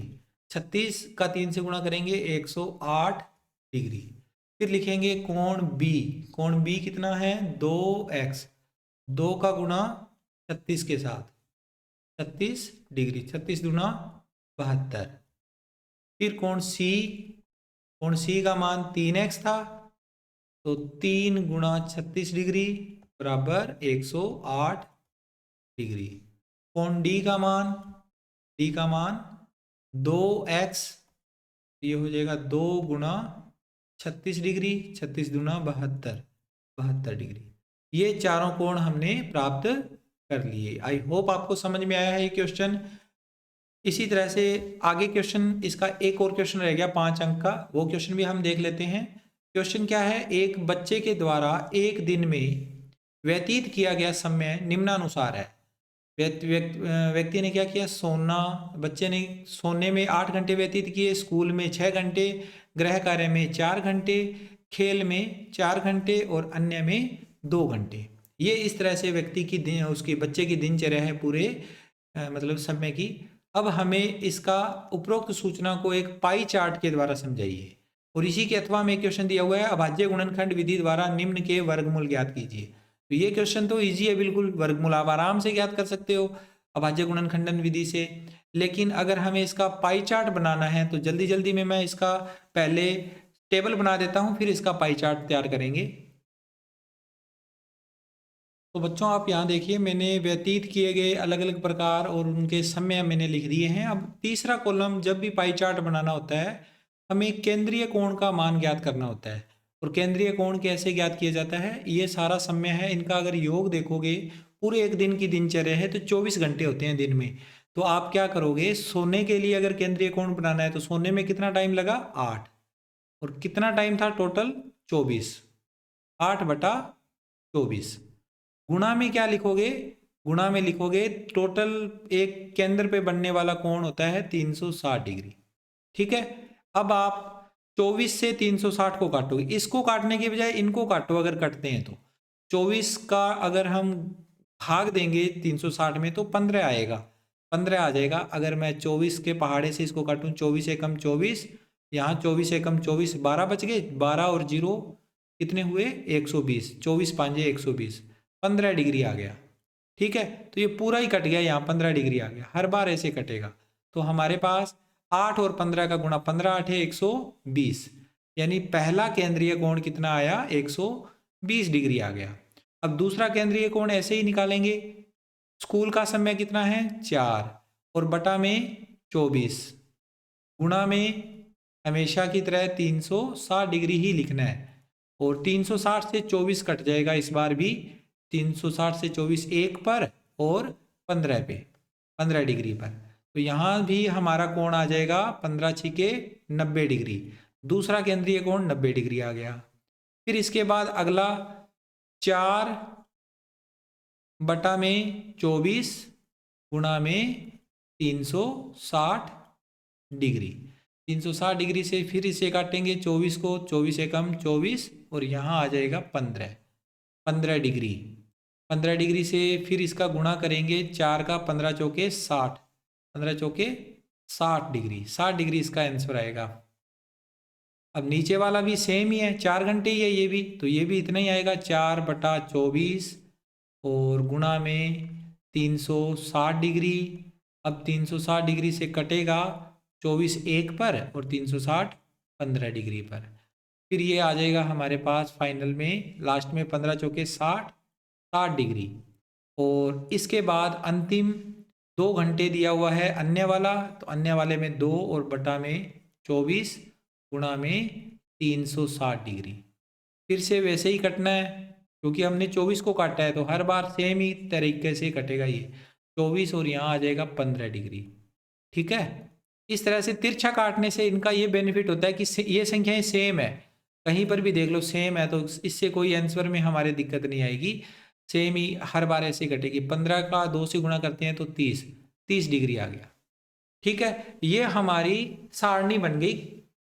36 का 3 से गुणा करेंगे 108 डिग्री। फिर लिखेंगे कोण बी। कोण बी कितना है 2x, 2 का गुणा 36 के साथ 36 डिग्री, 36 गुना 72। फिर कोण सी का मान 3x था, तो 3 गुणा 36 डिग्री बराबर 108 डिग्री। कोण डी का मान 2x, ये हो जाएगा 2 गुणा 36 डिग्री, 36 गुना 72 डिग्री। ये चारों कोण हमने प्राप्त कर लिए। आई होप आपको समझ में आया है ये क्वेश्चन। इसी तरह से आगे क्वेश्चन, इसका एक और क्वेश्चन रह गया 5 अंक का, वो क्वेश्चन भी हम देख लेते हैं। क्वेश्चन क्या है, एक बच्चे के द्वारा एक दिन में व्यतीत किया गया समय निम्नानुसार है। व्यक्ति ने क्या किया, बच्चे ने सोने में 8 घंटे व्यतीत किए, स्कूल में 6 घंटे, गृह कार्य में 4 घंटे, खेल में 4 घंटे और अन्य में 2 घंटे। ये इस तरह से व्यक्ति की उसके बच्चे की दिनचर्या है पूरे मतलब समय की। अब हमें इसका उपरोक्त सूचना को एक पाई चार्ट के द्वारा समझाइए। और इसी के अथवा में क्वेश्चन दिया हुआ है, अभाज्य गुणनखंड विधि द्वारा निम्न के वर्गमूल ज्ञात कीजिए। तो ये क्वेश्चन तो इजी है बिल्कुल, वर्गमूल आप आराम से ज्ञात कर सकते हो अभाज्य गुणनखंडन विधि से। लेकिन अगर हमें इसका पाई चार्ट बनाना है तो जल्दी जल्दी में मैं इसका पहले टेबल बना देता हूं, फिर इसका पाई चार्ट तैयार करेंगे। तो बच्चों आप यहाँ देखिए, मैंने व्यतीत किए गए अलग अलग प्रकार और उनके समय मैंने लिख दिए हैं। अब तीसरा कॉलम, जब भी पाई चार्ट बनाना होता है हमें केंद्रीय कोण का मान ज्ञात करना होता है। और केंद्रीय कोण कैसे ज्ञात किया जाता है, ये सारा समय है, इनका अगर योग देखोगे पूरे एक दिन की दिनचर्या है तो 24 घंटे होते हैं दिन में। तो आप क्या करोगे, सोने के लिए अगर केंद्रीय कोण बनाना है तो सोने में कितना टाइम लगा 8, और कितना टाइम था टोटल 24, 8/24। गुणा में क्या लिखोगे, गुणा में लिखोगे टोटल एक केंद्र पे बनने वाला कोण होता है 360 डिग्री। ठीक है, अब आप 24 से 360 को काटोगे, इसको काटने के बजाय इनको काटो अगर कटते हैं तो। 24 का अगर हम भाग देंगे 360 में तो 15 आएगा, 15 आ जाएगा। अगर मैं 24 के पहाड़े से इसको काटूं, 24 एकम 24, यहाँ 24 एकम 24, 12 बच गए, 12 और 0 कितने हुए 120, 24 पांजे 120, 15 डिग्री आ गया। ठीक है, तो ये पूरा ही कट गया, यहाँ 15 डिग्री आ गया, हर बार ऐसे कटेगा। तो हमारे पास 8 और 15 का गुणा 15 8 है 120, यानी पहला केंद्रीय कोण कितना आया 120 डिग्री आ गया। अब दूसरा केंद्रीय कोण ऐसे ही निकालेंगे। स्कूल का समय कितना है 4 और बटा में 24, गुणा में हमेशा की तरह 360 डिग्री ही लिखना है। और 360 से 24 कट जाएगा इस बार भी, 360 से 24 एक पर और 15 पे, 15 डिग्री पर। तो यहाँ भी हमारा कोण आ जाएगा 15 छिके 90 डिग्री, दूसरा केंद्रीय कोण 90 डिग्री आ गया। फिर इसके बाद अगला 4 बटा में 24 गुणा में 360 डिग्री, 360 डिग्री से फिर इसे काटेंगे 24 को, 24 एकम 24 और यहाँ आ जाएगा 15 डिग्री। 15 डिग्री से फिर इसका गुणा करेंगे 4 का, 15 चौके 60, 15 चौके 60 डिग्री, 60 डिग्री इसका आंसर आएगा। अब नीचे वाला भी सेम ही है, 4 घंटे ही है ये भी, तो ये भी इतना ही आएगा 4/24 और गुणा में 360 डिग्री। अब 360 डिग्री से कटेगा 24 एक पर और 360 15 डिग्री पर। फिर ये आ जाएगा हमारे पास फाइनल में लास्ट में 15 चौके 60 डिग्री। और इसके बाद अंतिम 2 घंटे दिया हुआ है अन्य वाला, तो अन्य वाले में 2 और बटा में 24 गुणा में 360 डिग्री। फिर से वैसे ही कटना है क्योंकि हमने 24 को काटा है, तो हर बार सेम ही तरीके से कटेगा ये 24 और यहाँ आ जाएगा 15 डिग्री। ठीक है, इस तरह से तिरछा काटने से इनका ये बेनिफिट होता है कि ये संख्याएं सेम है, कहीं पर भी देख लो सेम है, तो इससे कोई आंसर में हमारे दिक्कत नहीं आएगी, सेम ही हर बार ऐसे कटेगी। 15 का 2 से गुणा करते हैं तो 30 डिग्री आ गया। ठीक है, ये हमारी सारणी बन गई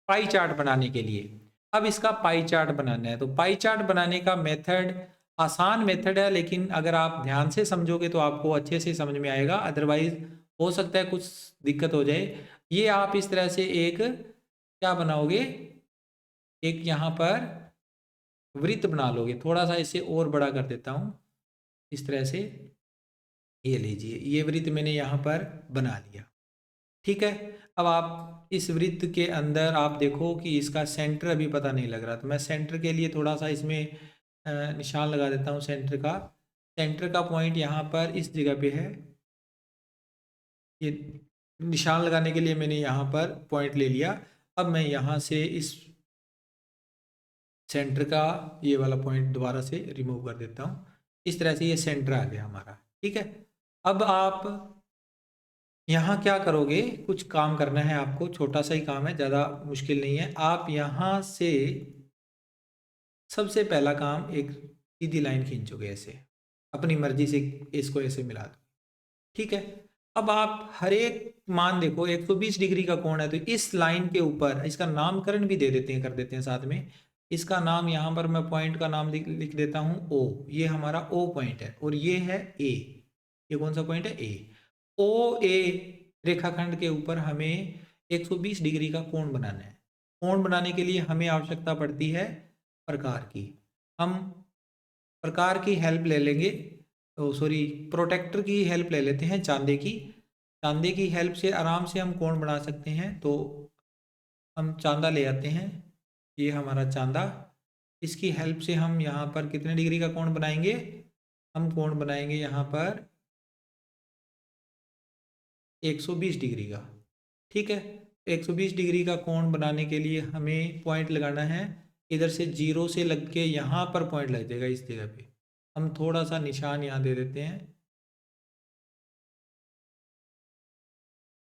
पाई चार्ट बनाने के लिए। अब इसका पाई चार्ट बनाना है, तो पाई चार्ट बनाने का मेथड आसान मेथड है, लेकिन अगर आप ध्यान से समझोगे तो आपको अच्छे से समझ में आएगा, अदरवाइज हो सकता है कुछ दिक्कत हो जाए। ये आप इस तरह से एक क्या बनाओगे, एक यहाँ पर वृत्त बना लोगे। थोड़ा सा इसे और बड़ा कर देता हूँ इस तरह से, ये लीजिए, ये वृत्त मैंने यहाँ पर बना लिया। ठीक है, अब आप इस वृत्त के अंदर आप देखो कि इसका सेंटर अभी पता नहीं लग रहा, तो मैं सेंटर के लिए थोड़ा सा इसमें निशान लगा देता हूँ सेंटर का। सेंटर का पॉइंट यहाँ पर इस जगह पे है। ये निशान लगाने के लिए मैंने यहाँ पर पॉइंट ले लिया। अब मैं यहाँ से इस सेंटर का ये वाला पॉइंट दोबारा से रिमूव कर देता हूँ। इस तरह से ये सेंटर आ गया हमारा। ठीक है, अब आप यहाँ क्या करोगे, कुछ काम करना है आपको, छोटा सा ही काम है, ज़्यादा मुश्किल नहीं है। आप यहाँ से सबसे पहला काम एक सीधी लाइन खींचोगे ऐसे, अपनी मर्जी से इसको ऐसे मिला दो। ठीक है, अब आप हर एक मान देखो 120 डिग्री का कोण है, तो इस लाइन के ऊपर इसका नामकरण भी दे देते हैं, कर देते हैं साथ में। इसका नाम यहाँ पर मैं पॉइंट का नाम लिख देता हूँ ओ, ये हमारा ओ पॉइंट है, और ये है ए। ये कौन सा पॉइंट है, ए। ओ ए रेखाखंड के ऊपर हमें 120 डिग्री का कोण बनाना है। कोण बनाने के लिए हमें आवश्यकता पड़ती है प्रकार की। हम प्रकार की हेल्प ले लेंगे, सॉरी प्रोटेक्टर की हेल्प ले लेते हैं, चांदे की। चांदे की हेल्प से आराम से हम कोण बना सकते हैं। तो हम चांदा ले आते हैं, ये हमारा चांदा। इसकी हेल्प से हम यहाँ पर कितने डिग्री का कोण बनाएंगे, हम कोण बनाएंगे यहाँ पर 120 डिग्री का। ठीक है, 120 डिग्री का कोण बनाने के लिए हमें पॉइंट लगाना है। इधर से जीरो से लग के यहाँ पर पॉइंट लग जाएगा इस जगह पे। हम थोड़ा सा निशान यहाँ दे देते हैं।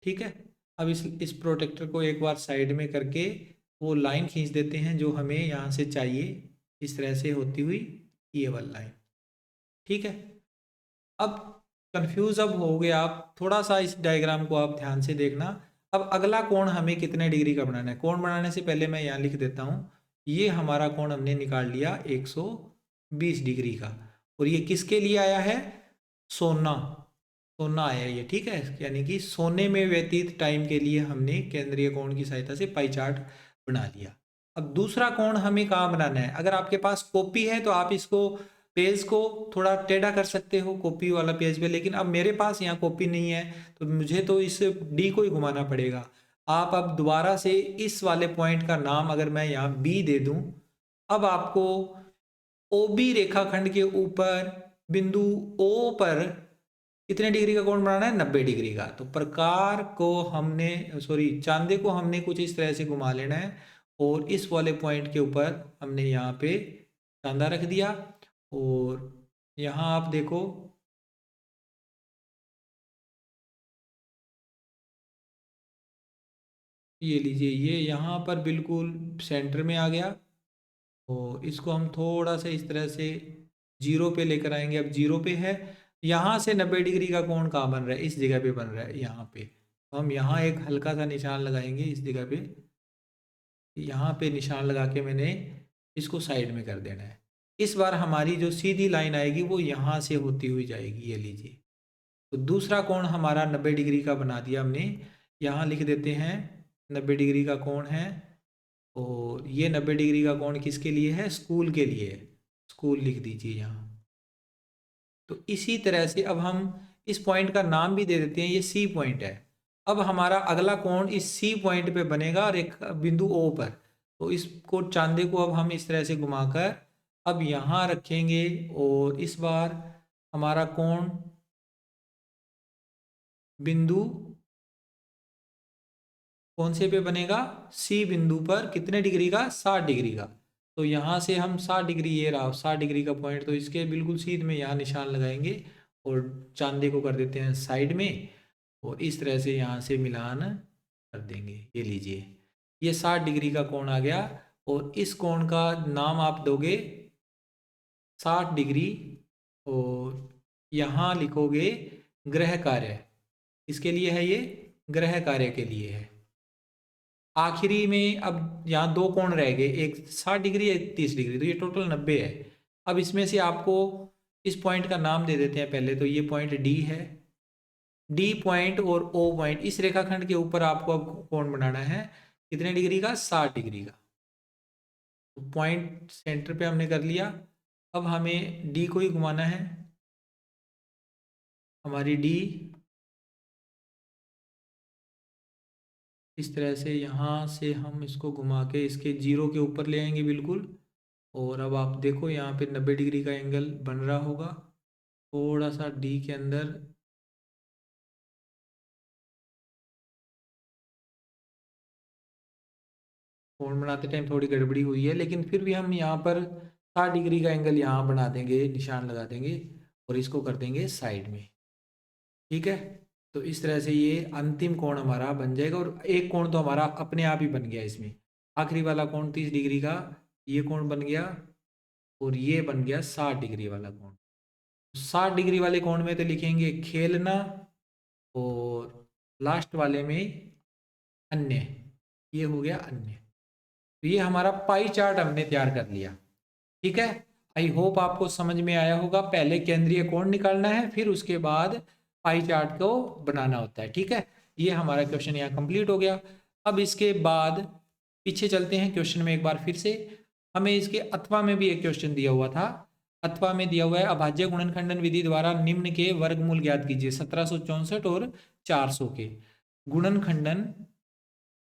ठीक है, अब इस प्रोटेक्टर को एक बार साइड में करके वो लाइन खींच देते हैं जो हमें यहाँ से चाहिए, इस तरह से होती हुई ये वाली लाइन। ठीक है, अब कंफ्यूज अब हो गए आप, थोड़ा सा इस डायग्राम को आप ध्यान से देखना। अब अगला कोण हमें कितने डिग्री का बनाना है, कोण बनाने से पहले मैं यहाँ लिख देता हूँ, ये हमारा कोण हमने निकाल लिया 120 डिग्री का। और ये किसके लिए आया है, सोना, सोना आया ये। ठीक है, यानी कि सोने में व्यतीत टाइम के लिए हमने केंद्रीय कोण की सहायता से पाई चार्ट बना लिया। अब दूसरा कोण हमें कहाँ बनाना है, अगर आपके पास कॉपी है तो आप इसको पेज को थोड़ा टेढ़ा कर सकते हो कॉपी वाला पेज पे, लेकिन अब मेरे पास यहाँ कॉपी नहीं है तो मुझे तो इस डी को ही घुमाना पड़ेगा। आप अब दोबारा से इस वाले पॉइंट का नाम अगर मैं यहाँ बी दे दूं, अब आपको ओ बी रेखाखंड के ऊपर बिंदु ओ पर कितने डिग्री का कोण बनाना है, 90 डिग्री का। तो प्रकार को हमने, सॉरी चांदे को हमने कुछ इस तरह से घुमा लेना है, और इस वाले पॉइंट के ऊपर हमने यहाँ पे चांदा रख दिया। और यहाँ आप देखो, ये लीजिए, ये यहाँ पर बिल्कुल सेंटर में आ गया। और इसको हम थोड़ा सा इस तरह से जीरो पे लेकर आएंगे। अब जीरो पे है, यहाँ से 90 डिग्री का कोण कहाँ बन रहा है, इस जगह पे बन रहा है, यहाँ पे। तो हम यहाँ एक हल्का सा निशान लगाएंगे इस जगह पे, यहाँ पे निशान लगा के मैंने इसको साइड में कर देना है। इस बार हमारी जो सीधी लाइन आएगी वो यहाँ से होती हुई जाएगी, ये लीजिए। तो दूसरा कोण हमारा 90 डिग्री का बना दिया हमने। यहाँ लिख देते हैं 90 डिग्री का कोण है, और ये 90 डिग्री का कोण किसके लिए है, स्कूल के लिए है, स्कूल लिख दीजिए यहाँ। तो इसी तरह से अब हम इस पॉइंट का नाम भी दे देते हैं, ये सी पॉइंट है। अब हमारा अगला कोण इस सी पॉइंट पे बनेगा और एक बिंदु ओ पर। तो इसको चांदे को अब हम इस तरह से घुमाकर अब यहाँ रखेंगे, और इस बार हमारा कोण बिंदु कौन से पे बनेगा, सी बिंदु पर कितने डिग्री का, 60 डिग्री का। तो यहाँ से हम 60 डिग्री, ये रहा 60 डिग्री का पॉइंट, तो इसके बिल्कुल सीध में यहाँ निशान लगाएंगे और चांदे को कर देते हैं साइड में, और इस तरह से यहाँ से मिलान कर देंगे। ये लीजिए, ये 60 डिग्री का कोण आ गया, और इस कोण का नाम आप दोगे 60 डिग्री, और यहाँ लिखोगे ग्रह कार्य। इसके लिए है, ये ग्रह कार्य के लिए है। आखिरी में अब यहाँ दो कोण रह गए, एक 60 डिग्री एक 30 डिग्री, तो ये टोटल 90 है। अब इसमें से आपको इस पॉइंट का नाम दे देते हैं पहले, तो ये पॉइंट डी है। डी पॉइंट और ओ पॉइंट, इस रेखाखंड के ऊपर आपको अब कोण बनाना है कितने डिग्री का, 60 डिग्री का। तो पॉइंट सेंटर पे हमने कर लिया। अब हमें डी को ही घुमाना है। हमारी डी इस तरह से, यहाँ से हम इसको घुमा के इसके जीरो के ऊपर ले आएंगे बिल्कुल। और अब आप देखो यहाँ पे 90 डिग्री का एंगल बन रहा होगा। थोड़ा सा डी के अंदर कोण बनाते टाइम थोड़ी गड़बड़ी हुई है, लेकिन फिर भी हम यहाँ पर 60 डिग्री का एंगल यहाँ बना देंगे, निशान लगा देंगे और इसको कर देंगे साइड में। ठीक है, तो इस तरह से ये अंतिम कोण हमारा बन जाएगा। और एक कोण तो हमारा अपने आप ही बन गया इसमें, आखिरी वाला कोण 30 डिग्री का ये कोण बन गया और ये बन गया 60 डिग्री वाला कोण। 60 डिग्री वाले कोण में तो लिखेंगे खेलना और लास्ट वाले में अन्य, ये हो गया अन्य। तो ये हमारा पाई चार्ट हमने तैयार कर लिया। ठीक है, आई होप आपको समझ में आया होगा। पहले केंद्रीय कोण निकालना है, फिर उसके बाद पाई चार्ट को बनाना होता है। ठीक है, ये हमारा क्वेश्चन यहाँ कंप्लीट हो गया। अब इसके बाद पीछे चलते हैं क्वेश्चन में एक बार फिर से। हमें इसके अथवा में भी एक क्वेश्चन दिया हुआ था। अथवा में दिया हुआ है अभाज्य गुणनखंडन विधि द्वारा निम्न के वर्गमूल ज्ञात कीजिए। 1764 और 400 के गुणनखंडन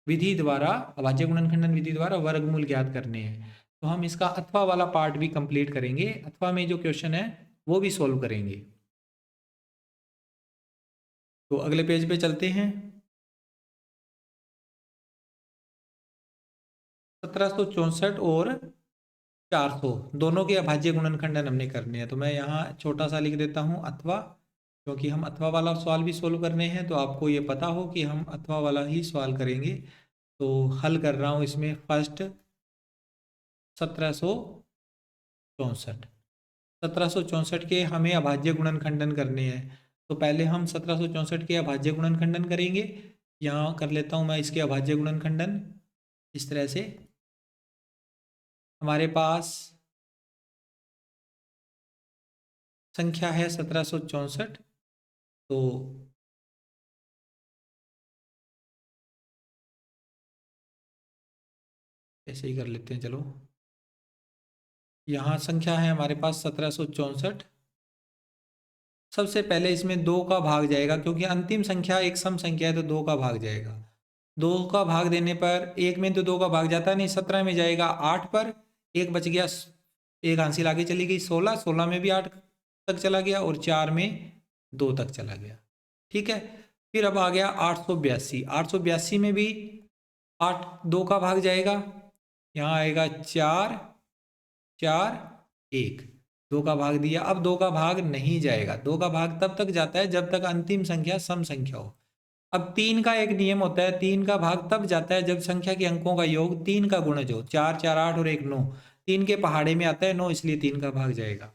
विधि द्वारा, अभाज्य गुणनखंडन विधि द्वारा वर्गमूल ज्ञात करने हैं। तो हम इसका अथवा वाला पार्ट भी कंप्लीट करेंगे। अथवा में जो क्वेश्चन है वो भी सोल्व करेंगे। तो अगले पेज पे चलते हैं। 1764 और 400 दोनों के अभाज्य गुणनखंडन हमने करने हैं। तो मैं यहाँ छोटा सा लिख देता हूँ अथवा, क्योंकि हम अथवा वाला सवाल भी सोल्व करने हैं, तो आपको ये पता हो कि हम अथवा वाला ही सवाल करेंगे। तो हल कर रहा हूँ इसमें फर्स्ट 1764 के हमें अभाज्य गुणनखंडन करने हैं। तो पहले हम 1764 के अभाज्य गुणनखंडन करेंगे। यहाँ कर लेता हूँ मैं इसके अभाज्य गुणनखंडन। इस तरह से हमारे पास संख्या है 1764। तो ऐसे ही कर लेते हैं, चलो। यहाँ संख्या है हमारे पास 1764। सबसे पहले इसमें 2 का भाग जाएगा, क्योंकि अंतिम संख्या एक सम संख्या है तो 2 का भाग जाएगा। 2 का भाग देने पर एक में तो 2 का भाग जाता नहीं, 17 में जाएगा 8 पर, एक बच गया, एक हासिल आगे चली गई 16, 16 में भी 8 तक चला गया और 4 में 2 तक चला गया। ठीक है, फिर अब आ गया 882। 882 में भी 8 2 का भाग जाएगा, यहाँ आएगा 4 4 1, 2 का भाग दिया। अब 2 का भाग नहीं जाएगा, 2 का भाग तब तक जाता है जब तक अंतिम संख्या सम संख्या हो। अब 3 का एक नियम होता है, 3 का भाग तब जाता है जब संख्या के अंकों का योग 3 का गुणज हो। 4 4 8 और 1 9, 3 के पहाड़े में आता है 9, इसलिए 3 का भाग जाएगा।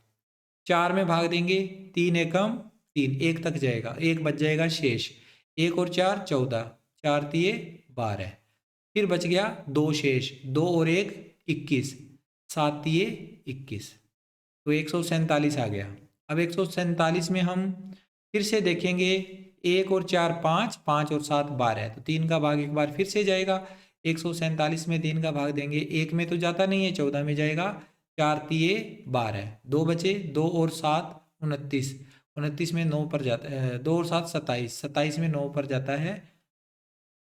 4 में भाग देंगे, 3 एकम 3, 1 तक जाएगा, 1 बच जाएगा शेष, 1 और 4 14, 4 तिये 12, फिर बच गया 2 शेष, 2 और 1 21, 7 तिये 21, तो 147 आ गया। अब 147 में हम फिर से देखेंगे, 1 और 4 5, 5 और 7 12, तो 3 का भाग एक बार फिर से जाएगा। 147 में 3 का भाग देंगे, 1 में तो जाता नहीं है, 14 में जाएगा, 4 तिये 12, 2 बचे, 2 और 7 29, 29 में 9 पर जाता है, 2 और 7 27, 27 में 9 पर जाता है,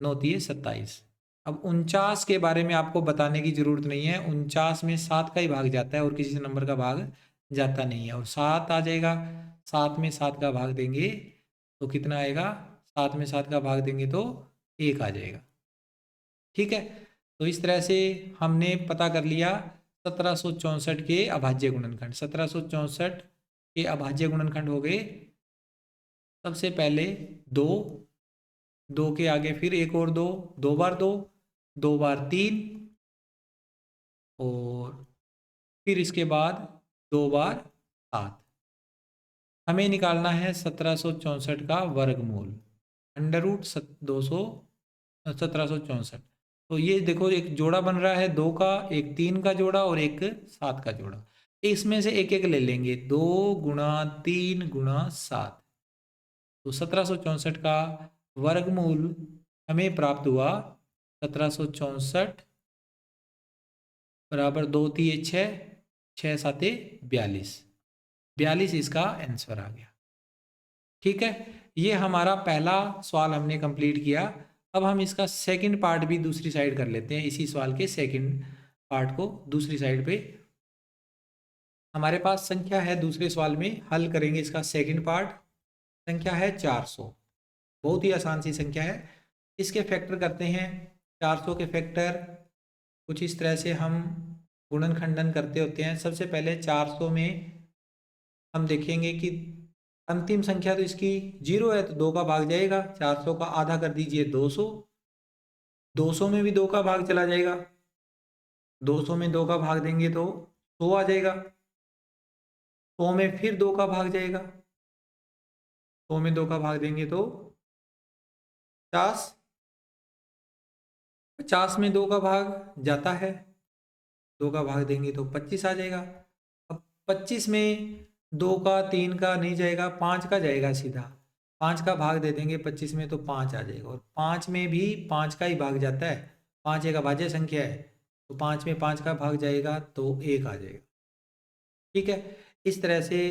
9 तिये 27। अब 49 के बारे में आपको बताने की जरूरत नहीं है, 49 में 7 का ही भाग जाता है और किसी नंबर का भाग जाता नहीं है, और 7 आ जाएगा। 7 में 7 का भाग देंगे तो कितना आएगा, 7 में 7 का भाग देंगे तो 1 आ जाएगा। ठीक है, तो इस तरह से हमने पता कर लिया 1764 के अभाज्य गुणनखंड। 1764 के अभाज्य गुणनखंड हो गए, सबसे पहले 2, 2 के आगे फिर एक और 2, 2 बार 2, 2 बार 3, और फिर इसके बाद 2 बार 7। हमें निकालना है 1764 का वर्गमूल, अंडर रूट 1764। तो ये देखो एक जोड़ा बन रहा है 2 का, एक 3 का जोड़ा और एक 7 का जोड़ा। इसमें से एक एक ले लेंगे, 2 गुणा 3 गुणा 7, तो 1764 का वर्गमूल हमें प्राप्त हुआ 1764 बराबर 2 3 6 6 7 42 42 इसका आंसर आ गया। ठीक है, ये हमारा पहला सवाल हमने कंप्लीट किया। अब हम इसका सेकंड पार्ट भी दूसरी साइड कर लेते हैं। इसी सवाल के सेकंड पार्ट को दूसरी साइड पे हमारे पास संख्या है, दूसरे सवाल में हल करेंगे इसका सेकंड पार्ट। संख्या है 400, बहुत ही आसान सी संख्या है। इसके फैक्टर करते हैं। 400 के फैक्टर कुछ इस तरह से हम गुणन खंडन करते होते हैं। सबसे पहले 400 में हम देखेंगे कि अंतिम संख्या तो इसकी 0 है, तो 2 का भाग जाएगा। 400 का आधा कर दीजिए 200, 200 में भी 2 का भाग चला जाएगा। 200 में 2 का भाग देंगे तो 100 आ जाएगा। 100 में फिर 2 का भाग जाएगा। 100 में 2 का भाग देंगे तो 50। 50 में 2 का भाग जाता है, 2 का भाग देंगे तो 25 आ जाएगा। अब 25 में 2 का 3 का नहीं जाएगा, 5 का जाएगा सीधा। 5 का भाग दे देंगे 25 में तो 5 आ जाएगा। और 5 में भी 5 का ही भाग जाता है, 5 एक अभाज्य संख्या है, तो 5 में 5 का भाग जाएगा तो 1 आ जाएगा। ठीक है, इस तरह से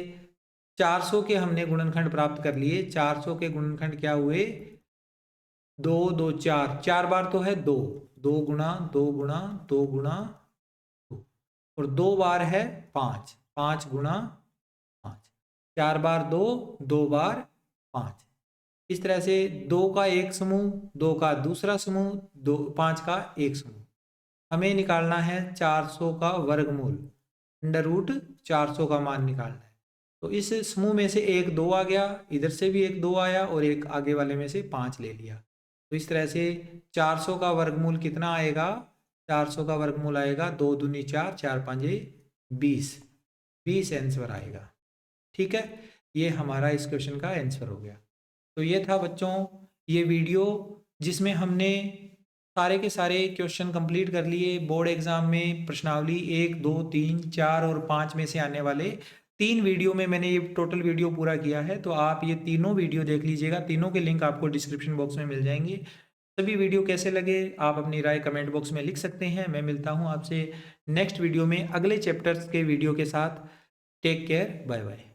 400 के हमने गुणनखंड प्राप्त कर लिए। 400 के गुणनखंड क्या हुए? 2 2 4, 4 बार तो है 2, 2 गुणा 2 गुणा 2 गुणा 2, और 2 बार है 5, 5 गुणा 5, 4 बार 2, 2 बार 5। इस तरह से 2 का एक समूह, 2 का दूसरा समूह, 2 5 का एक समूह। हमें निकालना है 400 का वर्गमूल, अंडर रूट 400 का मान निकालना है। तो इस समूह में से एक 2 आ गया, इधर से भी एक 2 आया, और एक आगे वाले में से 5 ले लिया। तो इस तरह से 400 का वर्गमूल कितना आएगा? 400 का वर्गमूल आएगा 2 दूनी 4, 4 5 20, 20 आंसर आएगा। ठीक है, ये हमारा इस क्वेश्चन का आंसर हो गया। तो ये था बच्चों ये वीडियो, जिसमें हमने सारे के सारे क्वेश्चन कंप्लीट कर लिए। बोर्ड एग्जाम में प्रश्नावली 1 2 3 4 और 5 में से आने वाले 3 वीडियो में मैंने ये टोटल वीडियो पूरा किया है। तो आप ये तीनों वीडियो देख लीजिएगा, तीनों के लिंक आपको डिस्क्रिप्शन बॉक्स में मिल जाएंगे। सभी वीडियो कैसे लगे आप अपनी राय कमेंट बॉक्स में लिख सकते हैं। मैं मिलता हूँ आपसे नेक्स्ट वीडियो में अगले चैप्टर्स के वीडियो के साथ। Take care, bye bye.